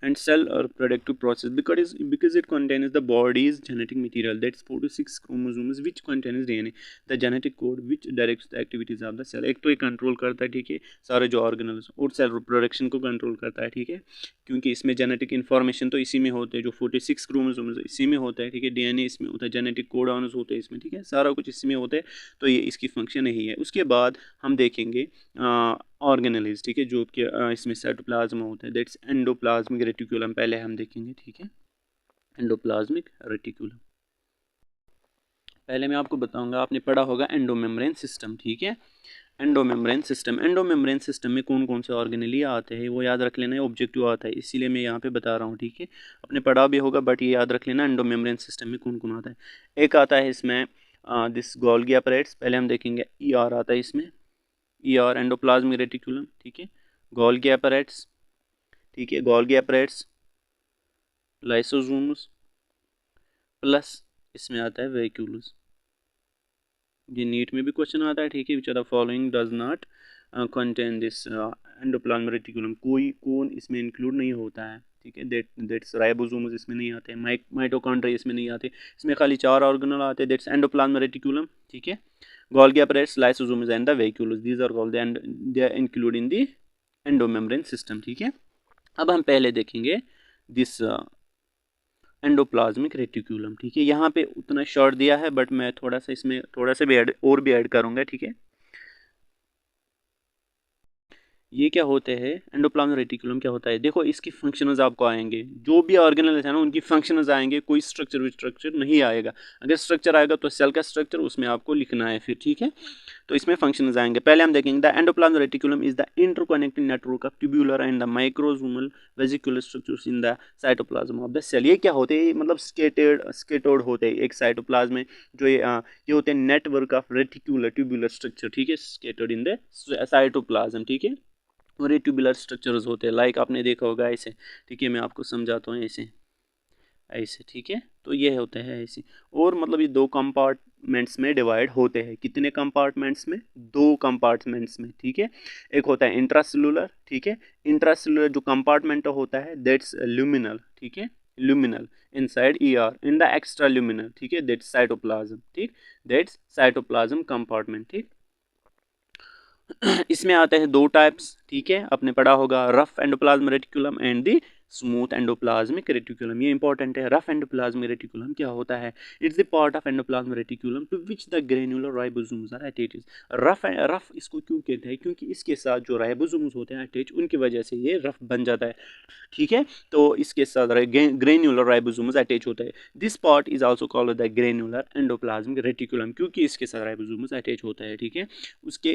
Speaker 1: and cell or reproductive process because it contains the body's genetic material, that's 46 chromosomes which contains DNA, the genetic code which directs the activities of the cell। एक तो ये control करता है, ठीक है, सारे जो organelles, और सेल रिप्रोडक्शन को कंट्रोल करता है, ठीक है, क्योंकि इसमें जेनेटिक इन्फॉर्मेशन तो इसी में होते हैं, जो 46 क्रोमोसोम्स इसी में होता है, ठीक है, डीएनए इसमें होता है, जेनेटिक कोडॉन्स होते हैं इसमें, ठीक है, सारा कुछ इसी में होता है। तो ये इसकी फंक्शन यही है। उसके बाद हम देखेंगे ऑर्गेनल्स, ठीक है, जो कि इसमें साइटोप्लाज्म होता है, दैट्स एंडोप्लाज्मिक रेटिकुलम पहले हम देखेंगे, ठीक है, एंडोप्लाज्मिक रेटिकुलम। पहले मैं आपको बताऊंगा, आपने पढ़ा होगा एंडोमेम्ब्रेन सिस्टम, ठीक है। एंडोमेम्ब्रेन सिस्टम, एंडोमेम्ब्रेन सिस्टम में कौन कौन से ऑर्गेनल आते हैं वो याद रख लेना, ऑब्जेक्टिव आता है, इसीलिए मैं यहाँ पे बता रहा हूँ, ठीक है। आपने पढ़ा भी होगा बट ये याद रख लेना एंडोमेम्ब्रेन सिस्टम में कौन कौन आता है। एक आता है इसमें दिस गोल्गी अपैरेट्स, पहले हम देखेंगे ईआर आता है इसमें, ईआर एंडोप्लाज्मिक रेटिकुलम, ठीक है। गोल्गी अपैरेट्स, ठीक है, गोल्गी अपैरेट्स, लाइसोसोम्स, प्लस इसमें आता है वैक्यूलस। ये नीट में भी क्वेश्चन आता है, ठीक है, which are the following does not contain this endoplasmic reticulum, कोई कौन इसमें इंक्लूड नहीं होता है, ठीक है, दैट्स राइबोसोम्स इसमें नहीं आते, माइटोकॉन्ड्रिया इसमें नहीं आते, इसमें खाली 4 ऑर्गेनल आते हैं, दैट्स एंडोप्लाज्मिक रेटिकुलम, ठीक है, Golgi apparatus, lysosomes and the vacuoles, these are called and they are include in the endomembrane system, ठीक है। अब हम पहले देखेंगे दिस एंडोप्लाज्मिक रेटिकुलम, ठीक है। यहाँ पे उतना शॉर्ट दिया है बट मैं थोड़ा सा इसमें थोड़ा सा भी और भी ऐड करूँगा, ठीक है। ये क्या होते हैं, एंडोप्लाज्मिक रेटिकुलम क्या होता है, देखो इसकी फंक्शंस आपको आएंगे, जो भी ऑर्गेनल्स है ना उनकी फंक्शंस आएंगे, कोई स्ट्रक्चर नहीं आएगा। अगर स्ट्रक्चर आएगा तो सेल का स्ट्रक्चर उसमें आपको लिखना है फिर, ठीक है। तो इसमें फंक्शंस आएंगे। पहले हम देखेंगे the endoplasmic reticulum is the interconnecting network of tubular and the microsomal vesicular structures in the cytoplasm of the cell. ये क्या होते हैं, मतलब स्केटर्ड होते हैं एक साइटोप्लाज्म में, जो ये होते हैं network of reticular tubular structure, ठीक है, स्केटर्ड इन द साइटोप्लाज्म, ठीक है। और ये ट्यूबुलर स्ट्रक्चर्स होते हैं, लाइक आपने देखा होगा ऐसे, ठीक है, मैं आपको समझाता हूँ ऐसे ऐसे, ठीक है। तो ये होता है ऐसे, और मतलब ये 2 कंपार्टमेंट्स में डिवाइड होते हैं। कितने कंपार्टमेंट्स में, 2 कंपार्टमेंट्स में, ठीक है। एक होता है इंट्रासेलुलर, ठीक है, इंट्रासेलुलर जो कंपार्टमेंट होता है दैट्स ल्यूमिनल, ठीक है, luminal inside ER, in the extra luminal, ठीक है, दैट्स साइटोप्लाज्म, ठीक, दैट्स साइटोप्लाज्म कंपार्टमेंट, ठीक। इसमें आते हैं 2 टाइप्स, ठीक है, आपने पढ़ा होगा rough endoplasmic reticulum and the smooth endoplasmic reticulum. ये इंपॉर्टेंट है। रफ एंडोप्लाज्मिक रेटिकुलम क्या होता है, it's the part of endoplasmic reticulum to which the granular ribosomes are attached. Rough इसको क्यों कहते हैं, क्योंकि इसके साथ जो राइबोसोम्स होते हैं अटैच, उनकी वजह से ये रफ बन जाता है, ठीक है। तो इसके साथ ग्रेन्युलर राइबोसोम्स अटैच होता है। This part is also called the granular endoplasmic reticulum, क्योंकि इसके साथ राइबोसोम्स अटैच होता है, ठीक है।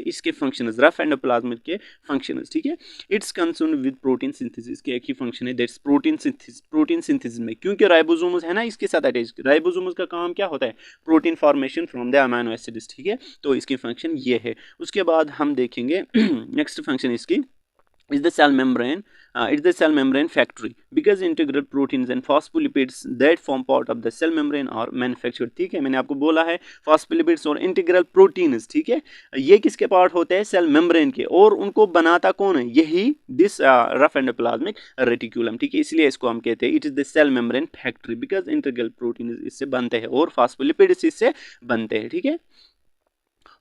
Speaker 1: इसके फंक्शंस, रफ एंडोप्लाज्मिक के फंक्शंस, ठीक है। It's concern with protein synthesis, के एक ही फंक्शन है, दैट्स प्रोटीन सिंथेसिस में, क्योंकि राइबोसोम्स है ना इसके साथ अटैच, राइबोसोम्स का काम क्या होता है, protein formation from the amino acids, ठीक है। तो इसकी फंक्शन ये है। उसके बाद हम देखेंगे नेक्स्ट फंक्शन इसकी is the cell membrane. It's the cell membrane factory because integral proteins and phospholipids that form part of the cell membrane are manufactured. ठीक है, मैंने आपको बोला है phospholipids और इंटीग्रल प्रोटीन्स, ठीक है, ये किसके पार्ट होते हैं, सेल मेम्ब्रेन के, और उनको बनाता कौन है, यही दिस रफ एंडोप्लाज्मिक रेटिकुलम, ठीक है, इसलिए इसको हम कहते हैं it is the cell membrane factory because integral protein इससे बनते हैं और phospholipids इससे बनते हैं, ठीक है।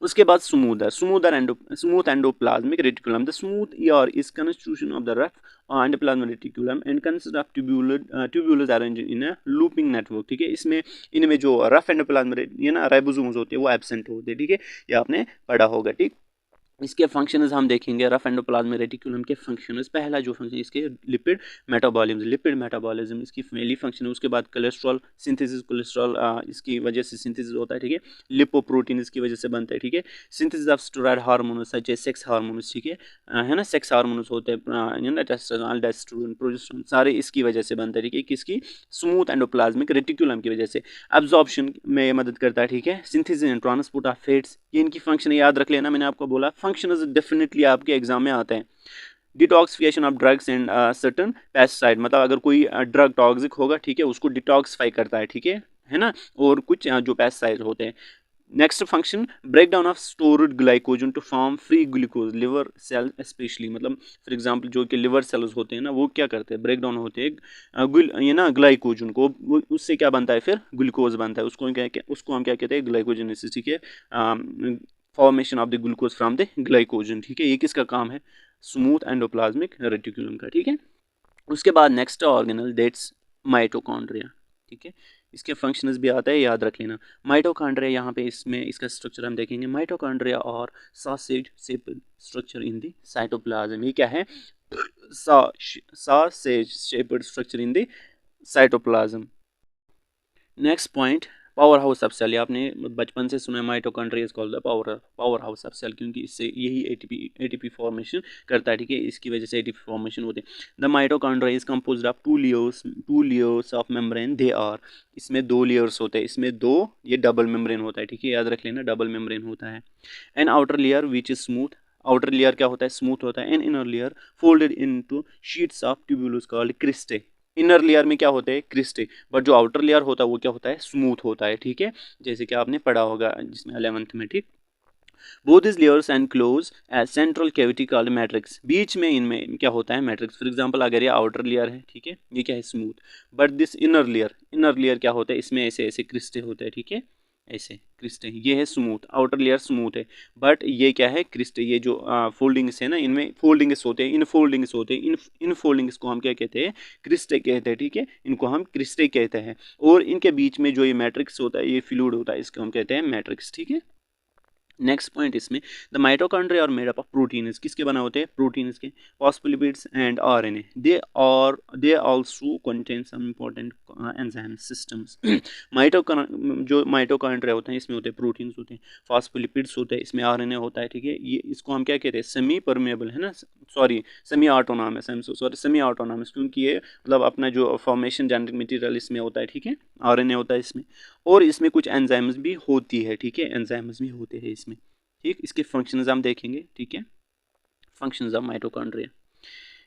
Speaker 1: उसके बाद smooth endoplasmic reticulum, the smooth year is constitution of the rough endoplasmic reticulum and consist of tubules arranged in a looping network, ठीक है, इसमें इनमें जो रफ एंडोप्लाज्मिक ये ना राइबोसोम्स होते हैं वो एब्सेंट होते हैं, ठीक है, ये आपने पढ़ा होगा, ठीक। इसके फंक्शंस हम देखेंगे, रफ एंडोप्लाज्मिक रेटिकुलम के फंक्शंस, पहला जो फंक्शन इसके लिपिड मेटाबॉलिज्म इसकी पहली फंक्शन है। उसके बाद कोलेस्ट्रॉल सिंथेसिस, कोलेस्ट्रॉल इसकी वजह से सिंथेसिस होता है, ठीक है, लिपोप्रोटीन इसकी वजह से बनता है, ठीक है, synthesis of steroid hormones such as sex hormones, ठीक है ना, सेक्स हार्मोन्स होते हैं, टेस्टोस्टेरोन, प्रोजेस्टेरोन, सारे इसकी वजह से बनता है, ठीक है, किसकी, स्मूथ एंडोप्लाज्मिक रेटिकुलम की वजह से। एब्जॉर्प्शन में मदद करता है, ठीक है, synthesis and transport of fats, ये इनकी फंक्शन याद रख लेना, मैंने आपको बोला फंक्शंस डेफिनेटली आपके एग्जाम में आते हैं। Detoxification of drugs and certain pesticide, मतलब अगर कोई ड्रग टॉक्सिक होगा, ठीक है, उसको डिटॉक्सिफाई करता है, ठीक है ना, और कुछ जो पेस्टिसाइड होते हैं। Next function break down of stored glycogen to form free glucose, liver cell specially, मतलब फॉर एग्जांपल जो कि लिवर सेल्स होते हैं ना, वो क्या करते हैं, ब्रेक डाउन होते हैं ये ना ग्लाइकोजन को, उससे क्या बनता है, फिर ग्लूकोज बनता है, उसको हम क्या कहते हैं, ग्लाइकोजेनेसिस, ठीक है, formation of the glucose from the glycogen, ठीक है, ये किसका काम है, स्मूथ एंडोप्लाज्मिक रेटिकुलम का, ठीक है। उसके बाद नेक्स्ट ऑर्गेनल दैट्स माइटोकॉन्ड्रिया, ठीक है, इसके फंक्शंस भी आता है, याद रख लेना। माइटोकॉन्ड्रिया यहाँ पे इसमें इसका स्ट्रक्चर हम देखेंगे, mitochondria are sausage shaped structure in the cytoplasm, ये क्या है, sausage shaped structure in the cytoplasm. Next point, powerhouse of cell, आपने बचपन से सुना है mitochondria is called the powerhouse of cell, क्योंकि इससे यही एटीपी फॉर्मेशन करता है, ठीक है, इसकी वजह से एटीपी फॉर्मेशन होते हैं। The mitochondria is composed of two layers of membrane, they are, इसमें दो लेयर्स होते हैं, इसमें दो, ये डबल मेम्ब्रेन होता है, ठीक है, याद रख लेना डबल मेम्ब्रेन होता है। An outer layer which is smooth, outer layer क्या होता है, स्मूथ होता है, an inner layer folded into sheets of tubules called cristae, inner layer में क्या होते हैं, क्रिस्टे, बट जो आउटर लेयर होता है वो क्या होता है, स्मूथ होता है, ठीक है, जैसे कि आपने पढ़ा होगा जिसमें 11th में, ठीक। Both is layers and close as central cavity called matrix, बीच में इनमें क्या होता है, मैट्रिक्स। फॉर एग्जांपल अगर ये आउटर लेयर है, ठीक है, ये क्या है, smooth, but this inner layer क्या होता है, इसमें ऐसे ऐसे क्रिस्टे होते हैं, ठीक है, ऐसे क्रिस्टे, ये है स्मूथ, आउटर लेयर स्मूथ है, बट ये क्या है, क्रिस्टे, ये जो फोल्डिंग्स है ना, इनमें फोल्डिंग्स होते हैं, इन फोल्डिंग्स होते हैं, इन फोल्डिंग्स को हम क्या कहते हैं, क्रिस्टे कहते हैं, ठीक है, इनको हम क्रिस्टे कहते हैं, और इनके बीच में जो ये मैट्रिक्स होता है, ये फ्लूइड होता है, इसको हम कहते हैं मैट्रिक्स, ठीक है। नेक्स्ट पॉइंट इसमें, the mitochondria are made up of proteins, किसके बना होते हैं, प्रोटीन्स के, phospholipids and RNA, they also contain some important enzyme systems. जो माइटोकॉन्ड्रिया होते हैं, इसमें होते हैं प्रोटीन्स होते हैं, फॉस्फोलिपिड्स होते हैं, इसमें आरएनए होता है, ठीक है, ये इसको हम क्या कहते हैं, सेमी परमेबल है ना, sorry semi autonomous, semi autonomous, क्योंकि ये मतलब अपना जो फॉर्मेशन जेनेटिक मटेरियल इसमें होता है, ठीक है, आरएनए होता है इसमें, और इसमें कुछ एंजाइम्स भी होती है, ठीक है, एंजाइम्स भी होते हैं इसमें, ठीक, इसके फंक्शंस हम देखेंगे, ठीक है, functions of mitochondria.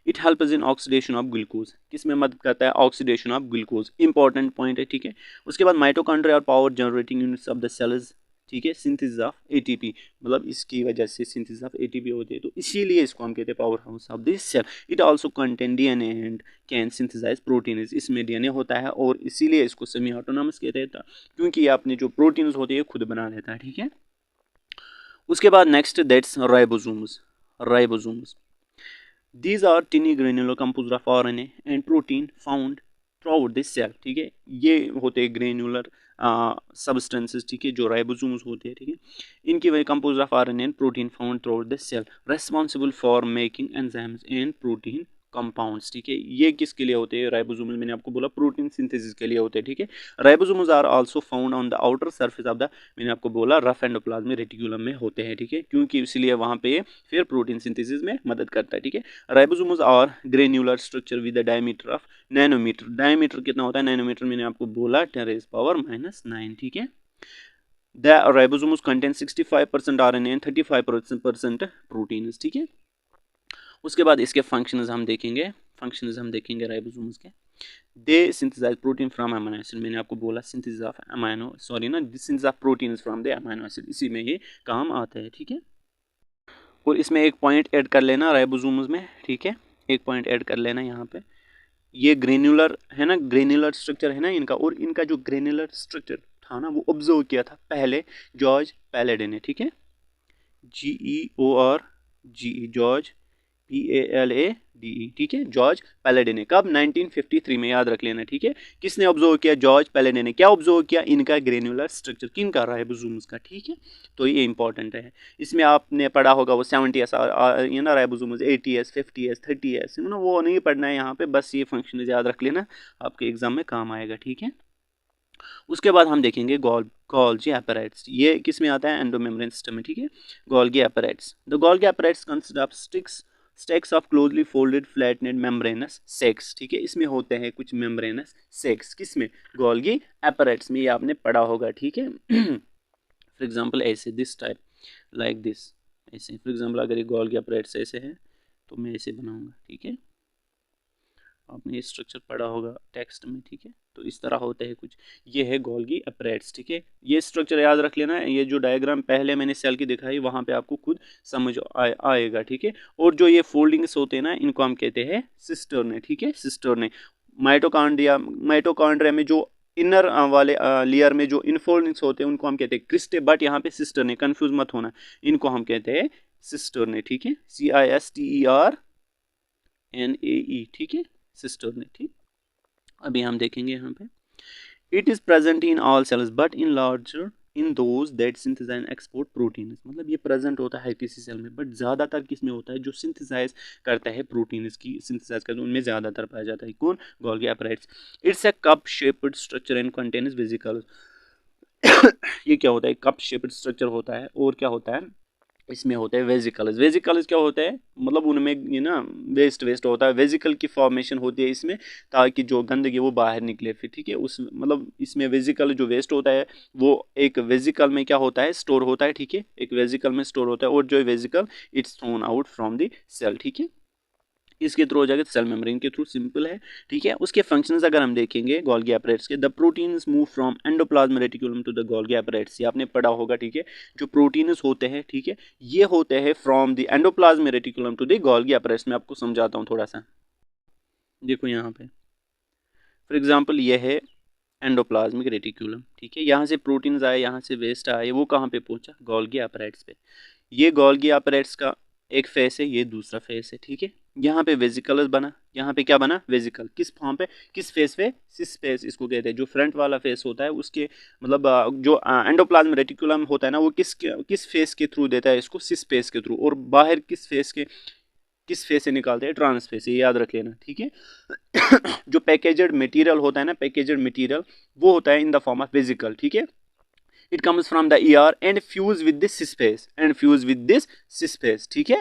Speaker 1: It helps in oxidation of glucose, किसमें मदद करता है, oxidation of glucose, important point है, ठीक है। उसके बाद mitochondria are power generating units of the cells, ठीक है, सिंथेसिस ऑफ एटीपी, मतलब इसकी वजह से सिंथेसिस ऑफ एटीपी होती है, तो इसीलिए इसको हम कहते हैं powerhouse of this cell. It also contain DNA and can synthesize proteins, इसमें डीएनए होता है और इसीलिए इसको सेमी ऑटोनॉमस कहते हैं, क्योंकि ये अपने जो प्रोटीन्स होते हैं खुद बना लेता है, ठीक है। उसके बाद next that's ribosomes, these are tiny granular composed of RNA and protein found throughout this cell, ठीक है, ये होते हैं ग्रेनुलर सब्सटेंसेस, ठीक है, जो राइबोसोम्स होते हैं, ठीक है, इनकी वजह compose of RNA and protein found throughout the cell, responsible for making enzymes and protein compounds, ठीक है, ये किसके लिए होते हैं, राइबोसोम, मैंने आपको बोला प्रोटीन सिंथेसिस के लिए होते हैं, ठीक है। Ribosomes are also found on the outer surface of the, मैंने आपको बोला रफ एंडोप्लाज्मिक रेटिकुलम में होते हैं, ठीक है, क्योंकि इसलिए वहाँ पे फिर प्रोटीन सिंथेसिस में मदद करता है, ठीक है। Ribosomes are granular structure with the diameter of nanometer, diameter कितना होता है, नैनोमीटर मैंने आपको बोला 10⁻⁻⁹, ठीक है। The ribosomes contain 65% RNA and 35% proteins, ठीक है।
Speaker 2: उसके बाद इसके फंक्शंस हम देखेंगे राइबोसोम्स के। They synthesize protein from amino acid, मैंने आपको बोला synthesis of protein from the amino acid, इसी में ये काम आता है, ठीक है। और इसमें एक पॉइंट ऐड कर लेना राइबोसोम्स में, ठीक है, एक पॉइंट ऐड कर लेना यहाँ पे, ये ग्रेन्युलर है ना, ग्रेन्युलर स्ट्रक्चर है ना इनका, और इनका जो ग्रेन्युलर स्ट्रक्चर था ना वो ऑब्जर्व किया था पहले जॉर्ज पैलेडे ने, ठीक है, GEORGE, जॉर्ज PALADE, ठीक है, जॉर्ज पैलेडे ने, कब 1953 में, याद रख लेना, ठीक है। किसने ऑब्जर्व किया? जॉर्ज पैलेडे ने। क्या ऑब्जर्व किया? इनका ग्रेन्युलर स्ट्रक्चर, किन का? राइबोसोम्स का, ठीक है। तो ये इंपॉर्टेंट है। इसमें आपने पढ़ा होगा वो 70S ये ना राइबोसोम्स 80S 50S 30S, ना वो नहीं पढ़ना है यहाँ पे, बस ये फंक्शन याद रख लेना, आपके एग्जाम में काम आएगा, ठीक है। उसके बाद हम देखेंगे गोल्गी एपैरेट्स, ये किस में आता है? एंडोमेम्ब्रेन सिस्टम में, ठीक है। Golgi apparatus, the Golgi apparatus consist of stacks of closely folded flattened membranous sacs, ठीक है, इसमें होते हैं कुछ मेम्ब्रेनस सेक्स, किसमें? गोल्गी एपैरेट्स में, ये आपने पढ़ा होगा, ठीक है। फॉर एग्जांपल ऐसे, दिस टाइप, लाइक दिस, ऐसे, फॉर एग्जांपल अगर ये गोल्गी एपैरेट्स ऐसे है तो मैं ऐसे बनाऊंगा, ठीक है, आपने ये स्ट्रक्चर पढ़ा होगा टेक्स्ट में, ठीक है। तो इस तरह होते हैं कुछ, ये है गोल्गी एपैरेट्स, ठीक है। ये स्ट्रक्चर याद रख लेना, ये जो डायग्राम पहले मैंने सेल की दिखाई वहाँ पे आपको खुद समझ आएगा, ठीक है। और जो ये फोल्डिंग्स होते हैं ना, इनको हम कहते हैं सिस्टर्ने, ठीक है, सिस्टर्ने। माइटोकॉन्ड्रिया में जो इनर वाले लेयर में जो इनफोल्डिंग्स होते हैं उनको हम कहते हैं क्रिस्टे, बट यहाँ पे सिस्टर्ने, कंफ्यूज मत होना, इनको हम कहते हैं सिस्टर्ने, ठीक है, CISTERNAE, ठीक है, सिस्टर्ने, ठीक। अभी हम देखेंगे यहाँ पे, it is present in all cells but in larger in those that synthesize and export protein, मतलब ये प्रेजेंट होता है किसी सेल में, बट ज्यादातर किसमें होता है? जो सिंथेसाइज करता है प्रोटीन की, सिंथेसाइज करता है उनमें ज्यादातर पाया जाता है, कौन? Golgi apparatus. It's a cup shaped structure and contains vesicles, ये क्या होता है? कप शेप्ड स्ट्रक्चर होता है, और क्या होता है इसमें? होते हैं वेजिकल्स। वेजिकल्स क्या होते हैं? मतलब उनमें ये ना वेस्ट होता है, वेजिकल की फॉर्मेशन होती है इसमें, ताकि जो गंदगी वो बाहर निकले फिर, ठीक है। उस मतलब इसमें वेजिकल जो वेस्ट होता है वो एक वेजिकल में क्या होता है? स्टोर होता है, ठीक है, एक वेजिकल में स्टोर होता है, और जो vesicle it's thrown out from the cell, ठीक है, इसके थ्रू हो जाएगा, सेल मेम्ब्रेन के थ्रू, सिंपल है, ठीक है। उसके फंक्शंस अगर हम देखेंगे गोल्गी एपैरेट्स के, the proteins move from endoplasmic reticulum to the Golgi apparatus, ये आपने पढ़ा होगा, ठीक है। जो प्रोटीन्स होते हैं, ठीक है, ये होते हैं from the endoplasmic reticulum to the Golgi apparatus. मैं आपको समझाता हूँ थोड़ा सा, देखो यहाँ पे फॉर एग्जाम्पल ये है एंडोप्लाज्मिक रेटिकुलम, ठीक है, यहाँ से प्रोटीन्स आए, यहाँ से वेस्ट आए, वो कहाँ पे पहुंचा? गोल्गी एपैरेट्स पे। ये गोल्गी एपैरेट्स का एक फेस है, ये दूसरा फेस है, ठीक है। यहाँ पे वेजिकल बना, यहाँ पे क्या बना? वेजिकल, किस फॉर्म पे? किस फेस पे? सिस फेस इसको कहते हैं। जो फ्रंट वाला फेस होता है उसके मतलब जो एंडोप्लाज्मिक रेटिकुलम होता है ना, वो किस फेस के थ्रू देता है इसको? सिस फेस के थ्रू। और बाहर किस फेस से निकालते हैं? ट्रांस फेस, ये याद रख लेना, ठीक है। जो पैकेजड मटेरियल होता है ना, पैकेजड मटेरियल, वो होता है in the form of vesicle, ठीक है। It comes from the ER and fuse with this cis phase, ठीक है,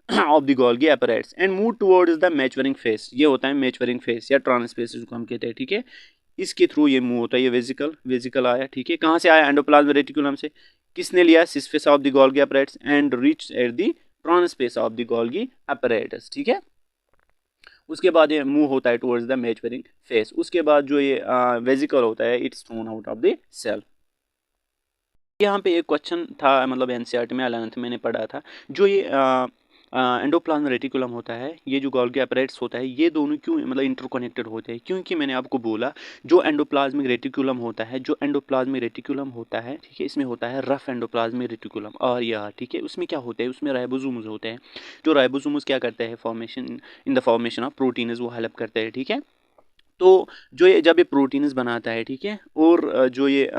Speaker 2: of the Golgi apparatus and move towards the maturing phase, ये होता है maturing phase या trans phase जिसको हम कहते हैं, ठीक है। इसके थ्रू ये मूव होता है, ये वेजिकल आया, ठीक है, कहाँ से आया? एंडोप्लाज्मिक रेटिकुलम से। किसने लिया? Cis face of the Golgi apparatus and reach at the trans face of the Golgi apparatus, ठीक है। उसके बाद ये मूव होता है टुवर्ड्स द मैच्योरिंग फेस। उसके बाद जो ये वेजिकल होता है, it's thrown out of the cell. यहाँ पे एक क्वेश्चन था, मतलब एनसीईआरटी में 11th मैंने पढ़ा था, जो ये एंडोप्लाज्मिक रेटिकुलम होता है, ये जो गोल्गी एपैरेट्स होता है, ये दोनों क्यों मतलब इंटरकनेक्टेड होते हैं? क्योंकि मैंने आपको बोला जो एंडोप्लाज्मिक रेटिकुलम होता है, ठीक है, इसमें होता है रफ एंडोप्लाज्मिक रेटिकुलम और यह, ठीक है, उसमें क्या होता है? उसमें राइबोसोम्स होते हैं। जो राइबोसोम्स क्या करते हैं? Formation in the formation of proteins, वो हेल्प करते हैं, ठीक है। तो जो ये जब ये प्रोटीन्स बनाता है, ठीक है, और जो ये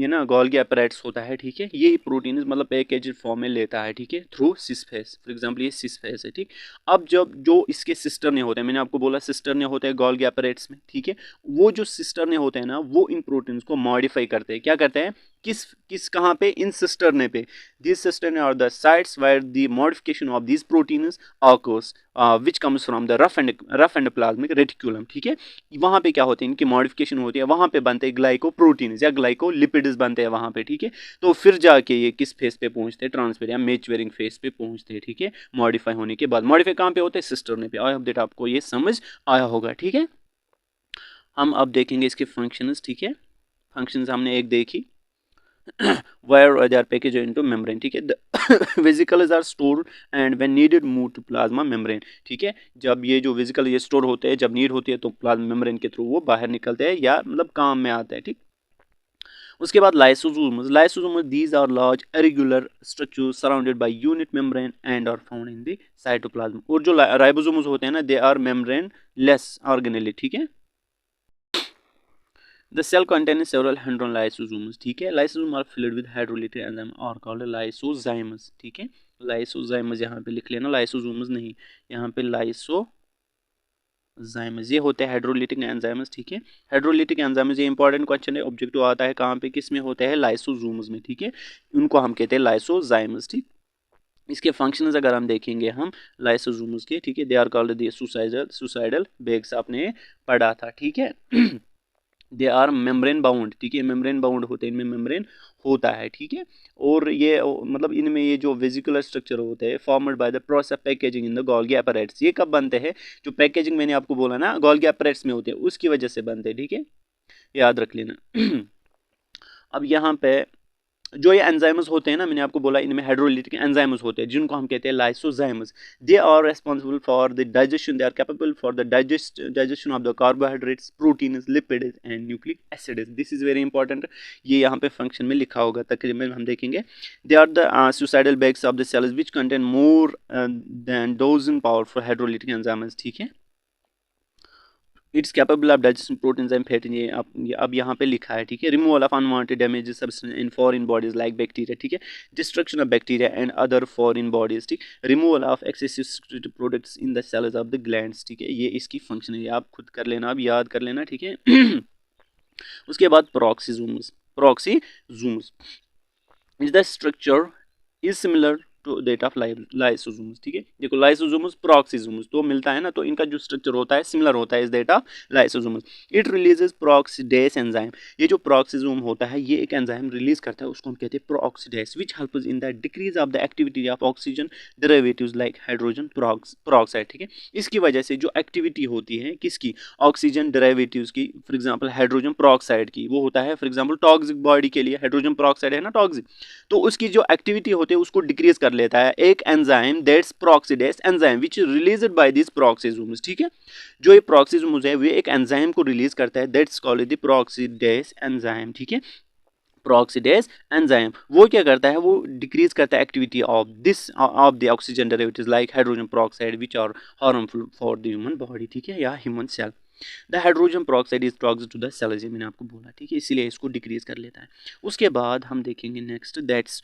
Speaker 2: ना गोल्गी एपैरेट्स होता है, ठीक है, ये प्रोटीन्स मतलब पैकेज्ड फॉर्म में लेता है, ठीक है, through cis face. For example ये सिस फेस है, ठीक। अब जब जो इसके सिस्टर ने होते हैं, मैंने आपको बोला सिस्टर ने होते हैं गोल्गी एपैरेट्स में, ठीक है, वो जो सिस्टर ने होते हैं ना, वो इन प्रोटीन्स को मॉडिफाई करते हैं। क्या करते हैं? किस कहाँ पे? इन सिस्टरने पे। these cisternae are the sites where the modification of these proteins occurs which comes from the rough endoplasmic reticulum, ठीक है। वहाँ पे क्या होते हैं? इनकी मॉडिफिकेशन होती है, वहाँ पे बनते हैं ग्लाइकोप्रोटीन्स या ग्लाइकोलिपिड्स बनते हैं वहाँ पे, ठीक है। तो फिर जाके ये किस फेस पे पहुँचते हैं, ट्रांसफर या मैच्योरिंग फेस पे पहुँचते हैं, ठीक है, मॉडिफाई होने के बाद। मॉडिफाई कहाँ पे होते हैं, सिस्टर्न पे। आई होप दैट आपको ये समझ आया होगा, ठीक है। हम अब देखेंगे इसके फंक्शंस, ठीक है। फंक्शंस हमने एक देखी, where they are packaged into membrane, ठीक है। The vesicles are stored and when needed move to plasma membrane, ठीक है। जब ये जो वेसिकल ये स्टोर होते हैं, जब नीड होती है तो प्लाज्मा मेम्ब्रेन के थ्रू वो बाहर निकलते हैं या मतलब काम में आते हैं, ठीक। उसके बाद lysosomes these are large irregular structures surrounded by unit membrane and are found in the cytoplasm. और जो राइबोसोम्स होते हैं ना, they are membraneless organelle, ठीक है। The cell contains several hundred lysosomes, ठीक है। Lysosomes are filled with hydrolytic enzyme are called lysozymes, ठीक है। Lysozymes यहाँ पे लिख लेना, lysosomes नहीं, यहाँ पे lysozymes ये होते हैं हाइड्रोलिटिक एंजाइम्स, ठीक है। हाइड्रोलिटिक एंजाइम्स ये इंपॉर्टेंट क्वेश्चन है, ऑब्जेक्टिव आता है कहाँ पे, किस में होते हैं, लाइसोसोम्स में, ठीक है। उनको हम कहते हैं लाइसोजाइम्स, ठीक। इसके फंक्शंस अगर हम देखेंगे हम लाइसोसोम्स के, ठीक है, they are called the suicidal bags, आपने पढ़ा था, ठीक है। दे आर मेम्ब्रेन बाउंड, ठीक है, मेम्ब्रेन बाउंड होते हैं, इनमें मेम्ब्रेन होता है, ठीक है। और ये मतलब इनमें ये जो वेसिकुलर स्ट्रक्चर होते हैं formed by the process packaging in the Golgi apparatus. ये कब बनते हैं, जो पैकेजिंग मैंने आपको बोला ना गोल्गी अपैरेट्स में होते हैं, उसकी वजह से बनते हैं, ठीक है, याद रख लेना। अब यहाँ पे जो ये एंजाइम्स होते हैं ना, मैंने आपको बोला इनमें हाइड्रोलिटिक एंजाइम्स होते हैं जिनको हम कहते हैं lysozymes. They are responsible for the digestion, they are capable for the digestion of the carbohydrates, proteins, lipids and nucleic acids. This is very important, ये यहाँ पे फंक्शन में लिखा होगा, तकरीबन हम देखेंगे। They are the suicidal bags of the cells which contain more than dozen powerful hydrolytic enzymes, ठीक है। It's capable of digestion proteins and fat, ये अब यहाँ पे लिखा है, ठीक है। Removal of unwanted damages substance in foreign bodies like bacteria, ठीक है। Destruction of bacteria and other foreign bodies, ठीक। Removal of excessive secreted products in the cells of the glands, ठीक है। ये इसकी फंक्शन है, आप खुद कर लेना, अब याद कर लेना, ठीक है। उसके बाद peroxisomes is the structure is similar to that of lysosomes, ठीक है। देखो लाइसोसोम्स प्रोक्सीसोम्स तो मिलता है ना, तो इनका जो स्ट्रक्चर होता है सिमिलर होता है इस that of lysosomes. It releases peroxidase enzyme, ये जो प्रोक्सीसोम होता है ये एक एंजाइम रिलीज करता है, उसको हम कहते हैं peroxidase, which helps in the decrease of the activity of oxygen derivatives like hydrogen peroxide, ठीक है। इसकी वजह से जो एक्टिविटी होती है किसकी, ऑक्सीजन डेरिवेटिव्स की, फॉर एग्जांपल हाइड्रोजन पेरोक्साइड की, वो होता है फॉर एग्जांपल टॉक्सिक बॉडी के लिए, हाइड्रोजन पेरोक्साइड है ना टॉक्सिक, तो उसकी जो एक्टिविटी होती है उसको डिक्रीज कर लेता है एक enzyme, that's peroxidase enzyme which is released by this peroxisomes, ठीक है। जो ये प्रोक्सीसोम्स है वे एक एंजाइम को रिलीज करता है, दैट्स कॉल्ड द प्रोक्सीडेस एंजाइम, ठीक है। प्रोक्सीडेस एंजाइम वो क्या करता है, वो डिक्रीज करता है activity of the oxygen derivatives like hydrogen peroxide which are harmful for the human body, ठीक है, या human cell. The hydrogen peroxide is toxic to the cells, मैंने आपको बोला, ठीक है, इसीलिए इसको डिक्रीज कर लेता है। उसके बाद हम देखेंगे नेक्स्ट, दैट्स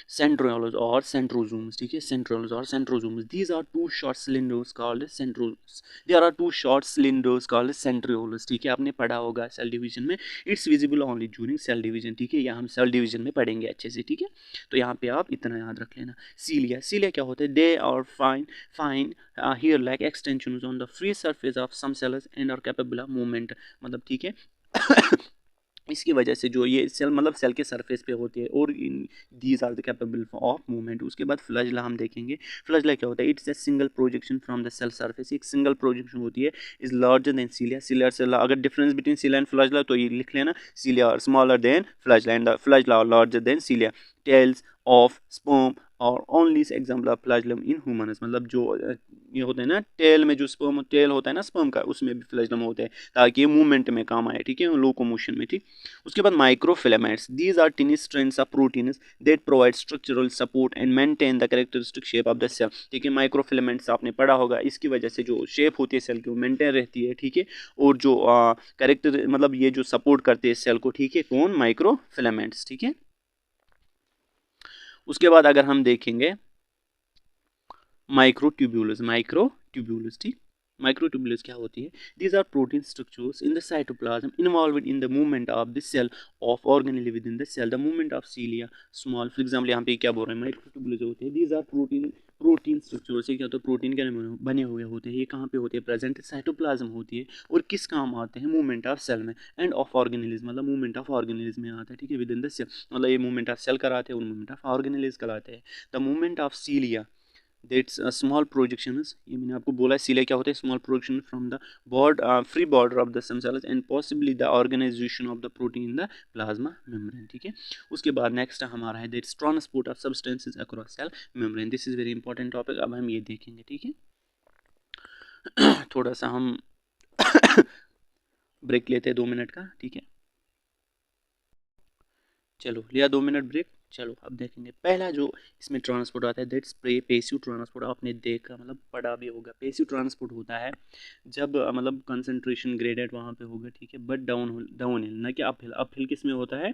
Speaker 2: सेंट्रियोल्स और सेंट्रोसोम्स, ठीक है। सेंट्रियोल्स और centrosomes, these are two short cylinders called centrosomes, there are two short cylinders called centrioles, ठीक है, आपने पढ़ा होगा सेल डिवीजन में। It's visible only during cell division, ठीक है, यहाँ हम सेल डिवीजन में पढ़ेंगे अच्छे से, ठीक है। तो यहाँ पे आप इतना याद रख लेना। सीलिया क्या होता है, they are fine here like extensions on the free surface of some cells and are capable of movement, मतलब ठीक है। इसकी वजह से जो ये सेल मतलब सेल के सरफेस पे होती है और these are the capable of movement. उसके बाद फ्लैजला हम देखेंगे। फ्लैजला क्या होता है, it's a single projection from the cell surface, एक सिंगल प्रोजेक्शन होती है, is larger than cilia. Cilia से अगर difference between cilia and flagella तो ये लिख लेना, cilia are smaller than flagella and flagella are larger than cilia. Tails of sperm और only example of flagellum in humans, मतलब जो ये होता है ना टेल में, जो स्पर्म टेल होता है ना स्पर्म का, उसमें भी फ्लैजलम होते हैं ताकि ये मूवमेंट में काम आए, ठीक है, लोकोमोशन में, ठीक। उसके बाद microfilaments, these are tiny strands of proteins that provide structural support and maintain the characteristic shape of the cell, ठीक है। माइक्रोफिलामेंट्स आपने पढ़ा होगा, इसकी वजह से जो शेप होती है सेल की वो मेंटेन रहती है, ठीक है, और जो कैरेक्टर मतलब ये जो सपोर्ट करते हैं सेल को, ठीक है, कौन, माइक्रोफिलामेंट्स, ठीक है। उसके बाद अगर हम देखेंगे माइक्रोट्यूब्यूल्स, ठीक। माइक्रोट्यूबुल्स क्या होती है? These are protein structures in the cytoplasm involved in the movement of the cell of organelle within the cell, the movement of cilia small, for example यहाँ पे क्या बोल रहे हैं, माइक्रोट्यूबुल्स होते हैं, दीज आर प्रोटीन स्ट्रक्चर से क्या होता है, प्रोटीन के बने हुए होते हैं, ये कहाँ पे होते हैं, प्रेजेंट साइटोप्लाज्म होती है, और किस काम आते हैं, मूवमेंट ऑफ सेल में, एंड ऑफ ऑर्गेनिज्म, मतलब मूवमेंट ऑफ ऑर्गेनिज्म में आता है, ठीक है, विद इन द सेल, मतलब ये मूवमेंट ऑफ सेल कराते हैं और मूवमेंट ऑफ ऑर्गेनिज्म कराते हैं। The movement of cilia that's small projections, ये मैंने आपको बोला है सीलिया क्या होता है, small projection from the free border of the some cells and possibly the organisation of the protein in the plasma membrane, ठीक है। उसके बाद नेक्स्ट हमारा है that's transport of substances across cell membrane, this is very important topic, अब हम ये देखेंगे, ठीक है। थोड़ा सा हम ब्रेक लेते हैं 2 मिनट का, ठीक है, चलो लिया 2 मिनट ब्रेक। चलो अब देखेंगे पहला जो इसमें ट्रांसपोर्ट आता है दैट्स पेसिव ट्रांसपोर्ट, आपने देखा मतलब पढ़ा भी होगा, पेसिव ट्रांसपोर्ट होता है जब मतलब कंसंट्रेशन ग्रेडेड वहाँ पे होगा, ठीक है, बट डाउन हिल, ना कि अप हिल, अप हिल किस में होता है,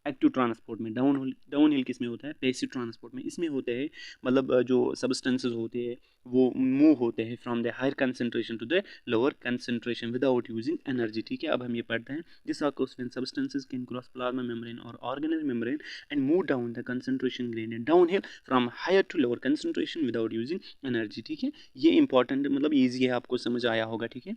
Speaker 2: एक्टिव ट्रांसपोर्ट में, डाउन हिल किस में होता है, पेसिव ट्रांसपोर्ट में, इसमें होते हैं मतलब जो सब्सटेंसेस होते हैं वो मूव होते हैं from the higher concentration to the lower concentration without using energy, ठीक है। अब हम ये पढ़ते हैं, this occurs when substances can cross plasma membrane और organelle membrane and move down the concentration gradient downhill from higher to lower concentration without using energy, ठीक है। ये इंपॉर्टेंट मतलब ईजी है, आपको समझ आया होगा, ठीक है।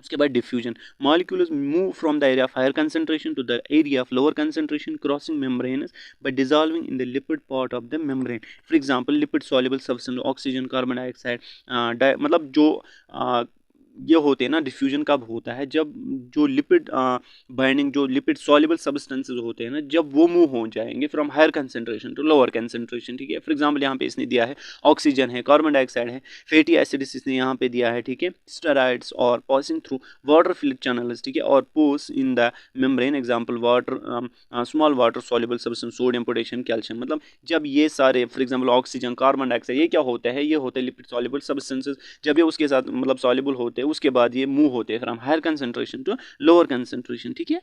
Speaker 2: उसके बाद diffusion, molecules move from the area of higher concentration to the area of lower concentration crossing membranes by dissolving in the lipid part of the membrane, for example lipid soluble substance oxygen carbon dioxide, मतलब जो ये होते हैं ना, diffusion कब होता है, जब जो लिपिड बाइंडिंग जो लिपिड सॉल्युबल सब्सटेंसेस होते हैं ना, जब वो मूव हो जाएंगे from higher concentration to lower concentration, ठीक है। फॉर एग्जांपल यहाँ पे इसने दिया है ऑक्सीजन है, कार्बन डाइऑक्साइड है, फैटी एसिड्स इसने यहाँ पे दिया है, ठीक है, स्टेरॉइड्स, और passing through water filled channels, ठीक है, और pores in the membrane, example water small water soluble substance sodium potassium calcium, मतलब जब ये सारे for example oxygen carbon dioxide ये क्या होता है, ये होते हैं लिपिड सॉल्युबल सब्सटेंसेस, जब ये उसके साथ मतलब सॉल्युबल होते हैं उसके बाद ये मूव होते हैं from higher concentration to lower concentration, ठीक है।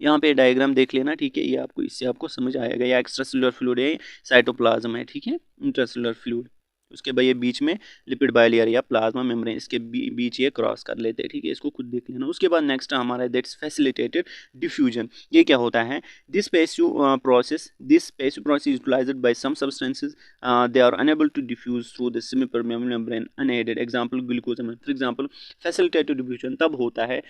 Speaker 2: यहाँ पे डायग्राम देख लेना, ठीक है, ये आपको इससे आपको समझ आएगा, ये एक्स्ट्रासेलुलर फ्लूइड है, साइटोप्लाज्म है, ठीक है, इंट्रासेलुलर फ्लूइड, उसके बाद ये बीच में लिपिड बाइलेयर या प्लाज्मा मेम्ब्रेन, इसके बीच ये क्रॉस कर लेते हैं, ठीक है, इसको खुद देख लेना। उसके बाद नेक्स्ट हमारा दैट्स फैसिलिटेटेड डिफ्यूजन, ये क्या होता है, this passive process utilised by some substances they are unable to diffuse through the semi permeable membrane unaided, example glucose, for example facilitated diffusion तब होता है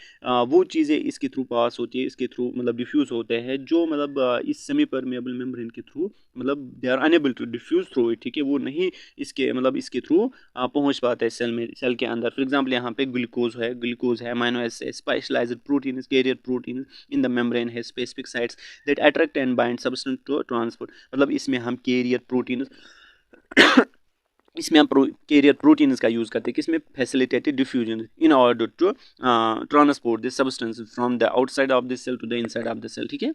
Speaker 2: वो चीज़ें इसके थ्रू पास होती है, इसके थ्रू मतलब डिफ्यूज होते हैं जो मतलब इस सेमी परमेबल मेम्ब्रेन के थ्रू मतलब they are unable to diffuse through it, ठीक है, वो नहीं इसके मतलब इसके थ्रू पहुंच पाते हैं सेल में, सेल के अंदर। फॉर एग्जांपल यहाँ पे ग्लूकोज है, amino acid, specialized protein, carrier protein in the membrane है, specific sites that attract and bind substance to transport, मतलब इसमें हम कैरियर प्रोटीन इसमें हम कैरियर प्रोटीन्स का यूज़ करते हैं किसमें, facilitated diffusion in order to transport this substance from the outside of the cell to the inside of the cell, ठीक है।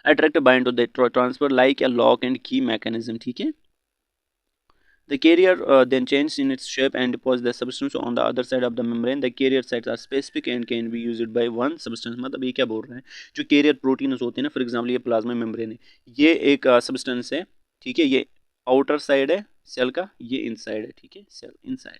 Speaker 2: Attract bind to the transfer like a lock and key mechanism, ठीक है। The carrier then changes in its shape and deposits the substance on the other side of the membrane. The carrier sites are specific and can be used by one substance, मतलब ये क्या बोल रहे हैं, जो carrier proteins होते हैं ना, फॉर एग्जांपल ये प्लाज्मा मेम्ब्रेन है, ये एक सब्सटेंस है, ठीक है, ये आउटर साइड है सेल का, ये इनसाइड है, ठीक है, सेल इनसाइड,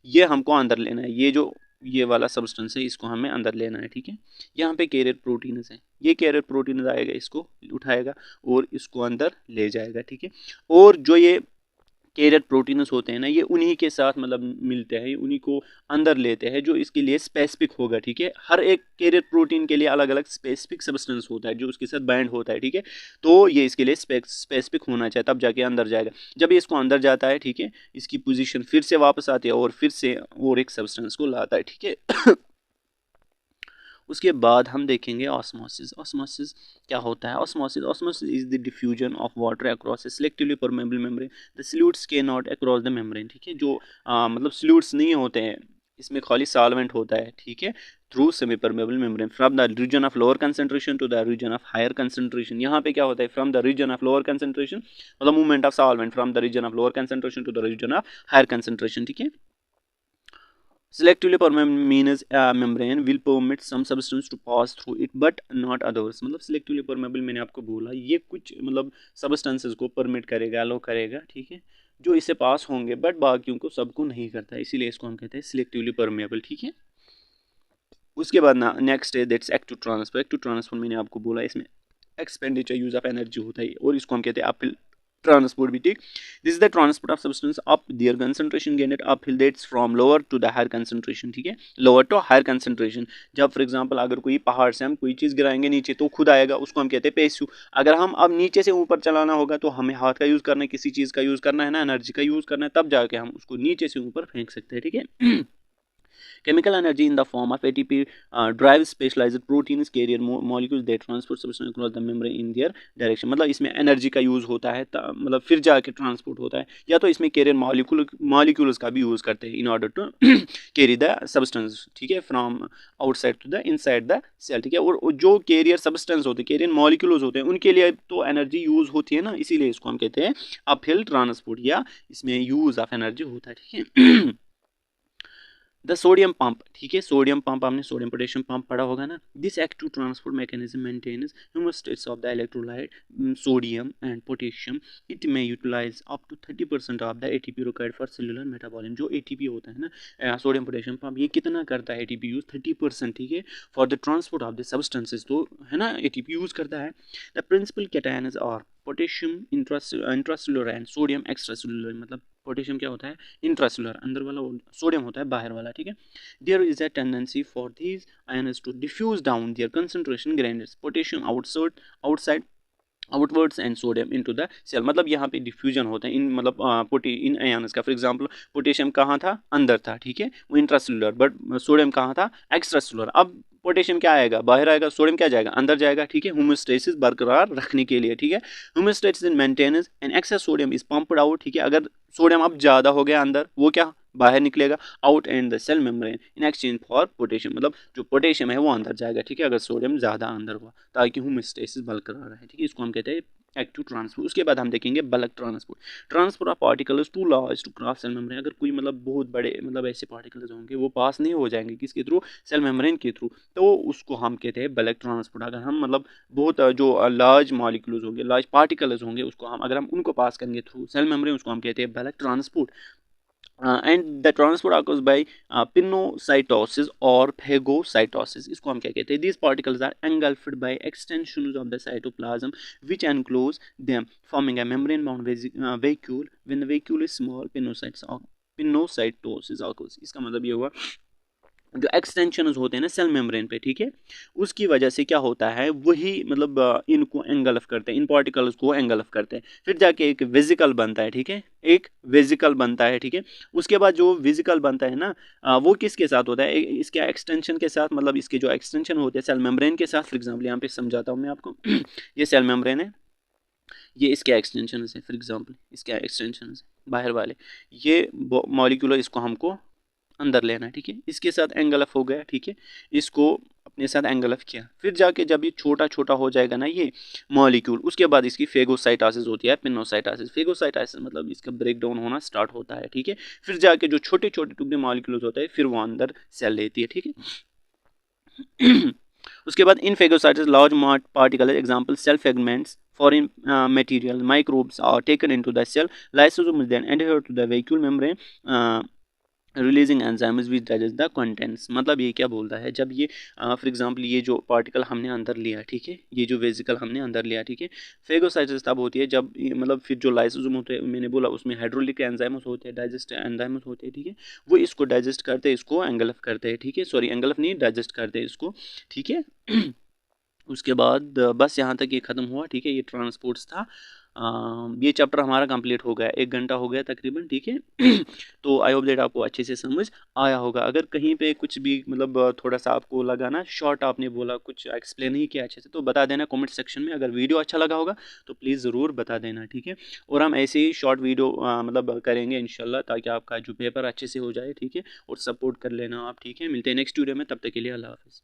Speaker 2: ये हमको अंदर लेना है, ये जो ये वाला सब्सटेंस है इसको हमें अंदर लेना है, ठीक है। यहाँ पे कैरियर प्रोटीन्स है, ये कैरियर प्रोटीन्स आएगा, इसको उठाएगा और इसको अंदर ले जाएगा, ठीक है। और जो ये कैरियर प्रोटीन्स होते हैं ना, ये उन्हीं के साथ मतलब मिलते हैं, उन्हीं को अंदर लेते हैं जो इसके लिए स्पेसिफिक होगा, ठीक है। हर एक कैरियर प्रोटीन के लिए अलग अलग स्पेसिफिक सब्सटेंस होता है जो उसके साथ बाइंड होता है, ठीक है, तो ये इसके लिए स्पेसिफिक होना चाहिए तब जाके अंदर जाएगा। जब ये इसको अंदर जाता है, ठीक है, इसकी पोजीशन फिर से वापस आती है और फिर से और एक सब्सटेंस को लाता है, ठीक है। उसके बाद हम देखेंगे ऑस्मोसिस। ऑस्मोसिस क्या होता है, osmosis is the diffusion of water across A selectively permeable membrane, the solutes can not across the membrane, ठीक है, जो मतलब सॉल्यूट्स नहीं होते हैं, इसमें खाली सॉल्वेंट होता है, ठीक है, through semi permeable membrane from the region of lower concentration to the region of higher concentration. यहाँ पे क्या होता है, from the region of lower concentration मतलब movement of solvent from the region of lower concentration to the region of higher concentration, ठीक है। Selectively permeable means a membrane will permit some substance to pass through it but not others. मतलब selectively permeable मैंने आपको बोला ये कुछ मतलब substances को permit करेगा, allow करेगा, ठीक है, जो इससे पास होंगे बट बाकियों को सबको नहीं करता है, इसीलिए इसको हम कहते हैं selectively permeable, ठीक है। उसके बाद ना नेक्स्ट है that's active transfer. Active transfer मैंने आपको बोला इसमें एक्सपेंडिचर यूज ऑफ एनर्जी होता है और इसको हम कहते हैं अपहिल ट्रांसपोर्ट भी, ठीक। This is the transport of substance up their concentration gain it uphill that's from lower to the higher concentration, ठीक है, लोअर टू हायर कंसंट्रेशन। जब फॉर एग्जांपल अगर कोई पहाड़ से हम कोई चीज़ गिराएंगे नीचे तो खुद आएगा, उसको हम कहते हैं पेस्यू। अगर हम अब नीचे से ऊपर चलाना होगा तो हमें हाथ का यूज़ करना है, किसी चीज़ का यूज़ करना है ना, एनर्जी का यूज़ करना है, तब जाके हम उसको नीचे से ऊपर फेंक सकते हैं, ठीक है। Chemical energy in the form of ATP drives specialized proteins carrier molecules that transport substance across the membrane in their direction। मतलब इसमें एनर्जी का यूज़ होता है, मतलब फिर जाके ट्रांसपोर्ट होता है, या तो इसमें कैरियर मॉलिक्यूल्स का भी यूज़ करते हैं in order to carry the substance, ठीक है, from outside to the inside the cell, ठीक है। और जो कैरियर सब्सटेंस होते हैं, कैरियर मॉलिक्यूल्स होते हैं, उनके लिए तो एनर्जी यूज़ होती है ना, इसीलिए इसको हम कहते हैं अपहिल ट्रांसपोर्ट या इसमें यूज़ ऑफ एनर्जी होता है, ठीक है। द सोडियम पंप, ठीक है, सोडियम पंप आपने सोडियम पोटेशियम पंप पढ़ा होगा ना। This act to transport mechanism maintains homeostasis of the electrolyte sodium and potassium. It may utilize up to 30% of the ATP required for cellular metabolism. जो ATP होता है ना sodium potassium pump, ये कितना करता है एटीपी यूज 30%, ठीक है, for the transport of the substances, तो है ना एटीपी यूज करता है। The principal cations are potassium intracellular and sodium extracellular. मतलब पोटेशियम क्या होता है इंट्रासेलुलर अंदर वाला, सोडियम होता है बाहर वाला, ठीक है। There is a tendency for these ions to diffuse down their concentration gradients, potassium outside outwards and sodium into the cell. मतलब यहाँ पे डिफ्यूजन होता है इन मतलब इन आयन्स का। फॉर एग्जांपल पोटेशियम कहाँ था, अंदर था, ठीक है, वो इंट्रासेलुलर, बट सोडियम कहाँ था, एक्स्ट्रासेलुलर। अब पोटेशियम क्या आएगा, बाहर आएगा, सोडियम क्या जाएगा, अंदर जाएगा, ठीक है, होमोस्टेसिस बरकरार रखने के लिए, ठीक है। Homeostasis in maintenance and access sodium is pumped out, ठीक है। अगर सोडियम अब ज़्यादा हो गया अंदर, वो क्या बाहर निकलेगा, out and the cell membrane in exchange for potassium. मतलब जो पोटेशियम है वो अंदर जाएगा, ठीक है, अगर सोडियम ज़्यादा अंदर हुआ, ताकि होमोस्टेसिस बरकरार रहे, ठीक है। इसको हम कहते हैं एक्टिव ट्रांसपोर्ट। उसके बाद हम देखेंगे bulk transport. Transport of particles too large to cross cell membrane. अगर कोई मतलब बहुत बड़े मतलब ऐसे पार्टिकल्स होंगे वो पास नहीं हो जाएंगे किसके थ्रू, सेल मेम्ब्रेन के थ्रू, तो उसको हम कहते हैं बल्क ट्रांसपोर्ट। अगर हम मतलब बहुत जो लार्ज मॉलिक्यूल्स होंगे, लार्ज पार्टिकल्स होंगे, उसको हम अगर हम उनको पास करेंगे थ्रू सेल मेम्ब्रेन, उसको हम कहते हैं bulk transport. And the transport occurs by pinocytosis or phagocytosis। इसको हम क्या कहते हैं, these particles are engulfed by extensions of the cytoplasm which enclose them forming a membrane bound vacuole। when the vacuole is small pinocytosis occurs। इसका मतलब ये हुआ जो एक्सटेंशन होते हैं ना सेल मेम्ब्रेन पे, ठीक है, उसकी वजह से क्या होता है, वही मतलब इनको एंगल्फ करते हैं, इन पार्टिकल्स को एंगल्फ करते हैं, फिर जाके एक वेजिकल बनता है, ठीक है, एक वेजिकल बनता है, ठीक है। उसके बाद जो वेजिकल बनता है ना वो किसके साथ होता है, इसके एक्सटेंशन के साथ, मतलब इसके जो एक्सटेंशन होते हैं सेल मेम्ब्रेन के साथ। फॉर एग्जाम्पल यहाँ पे समझाता हूँ मैं आपको ये सेल मेम्ब्रेन है, ये इसके एक्सटेंशन है, फॉर एग्जाम्पल इसके एक्सटेंशन है बाहर वाले, ये मॉलिक्यूल इसको हमको अंदर लेना है, ठीक है, इसके साथ एंगल्फ हो गया, ठीक है, इसको अपने साथ एंगल्फ किया, फिर जाके जब ये छोटा छोटा हो जाएगा ना ये मॉलिक्यूल, उसके बाद इसकी फेगोसाइटोसिस होती है, पिनोसाइटोसिस। फेगोसाइटोसिस मतलब इसका ब्रेक डाउन होना स्टार्ट होता है, ठीक है, फिर जाके जो छोटे छोटे टुकड़े मॉलिक्यूल्स होते हैं फिर वो अंदर सेल लेती है, ठीक है। उसके बाद in phagocytosis large particle example cell fragments foreign material microbes are taken into the cell, lysosomes then adhere to the vacuole membrane releasing enzymes which digest the contents. मतलब ये क्या बोलता है, जब ये फॉर एग्जांपल ये जो पार्टिकल हमने अंदर लिया, ठीक है, ये जो वेजिकल हमने अंदर लिया, ठीक है, फेगोसाइटोसिस तब होती है जब मतलब फिर जो लाइसोसोम होते हैं, मैंने बोला उसमें हाइड्रोलिक एंजाइम्स होते हैं, डाइजेस्ट एंजाइम्स होते हैं, ठीक है, वो इसको डाइजेस्ट करते हैं, इसको एंगल्फ करते हैं, ठीक है, सॉरी एंगल्फ नहीं डाइजेस्ट करते हैं इसको, ठीक है। उसके बाद बस यहाँ तक ये ख़त्म हुआ, ठीक है, ये ट्रांसपोर्ट्स था। ये चैप्टर हमारा कंप्लीट हो गया, 1 घंटा हो गया तकरीबन, ठीक है। तो आई होप दैट आपको अच्छे से समझ आया होगा। अगर कहीं पे कुछ भी मतलब थोड़ा सा आपको लगा ना शॉर्ट, आपने बोला कुछ एक्सप्लेन नहीं किया अच्छे से, तो बता देना कमेंट सेक्शन में। अगर वीडियो अच्छा लगा होगा तो प्लीज़ ज़रूर बता देना, ठीक है। और हम ऐसे ही शॉर्ट वीडियो मतलब करेंगे इंशाल्लाह, ताकि आपका जो पेपर अच्छे से हो जाए, ठीक है, और सपोर्ट कर लेना आप, ठीक है। मिलते हैं नेक्स्ट वीडियो में, तब तक के लिए अल्लाह हाफिज़।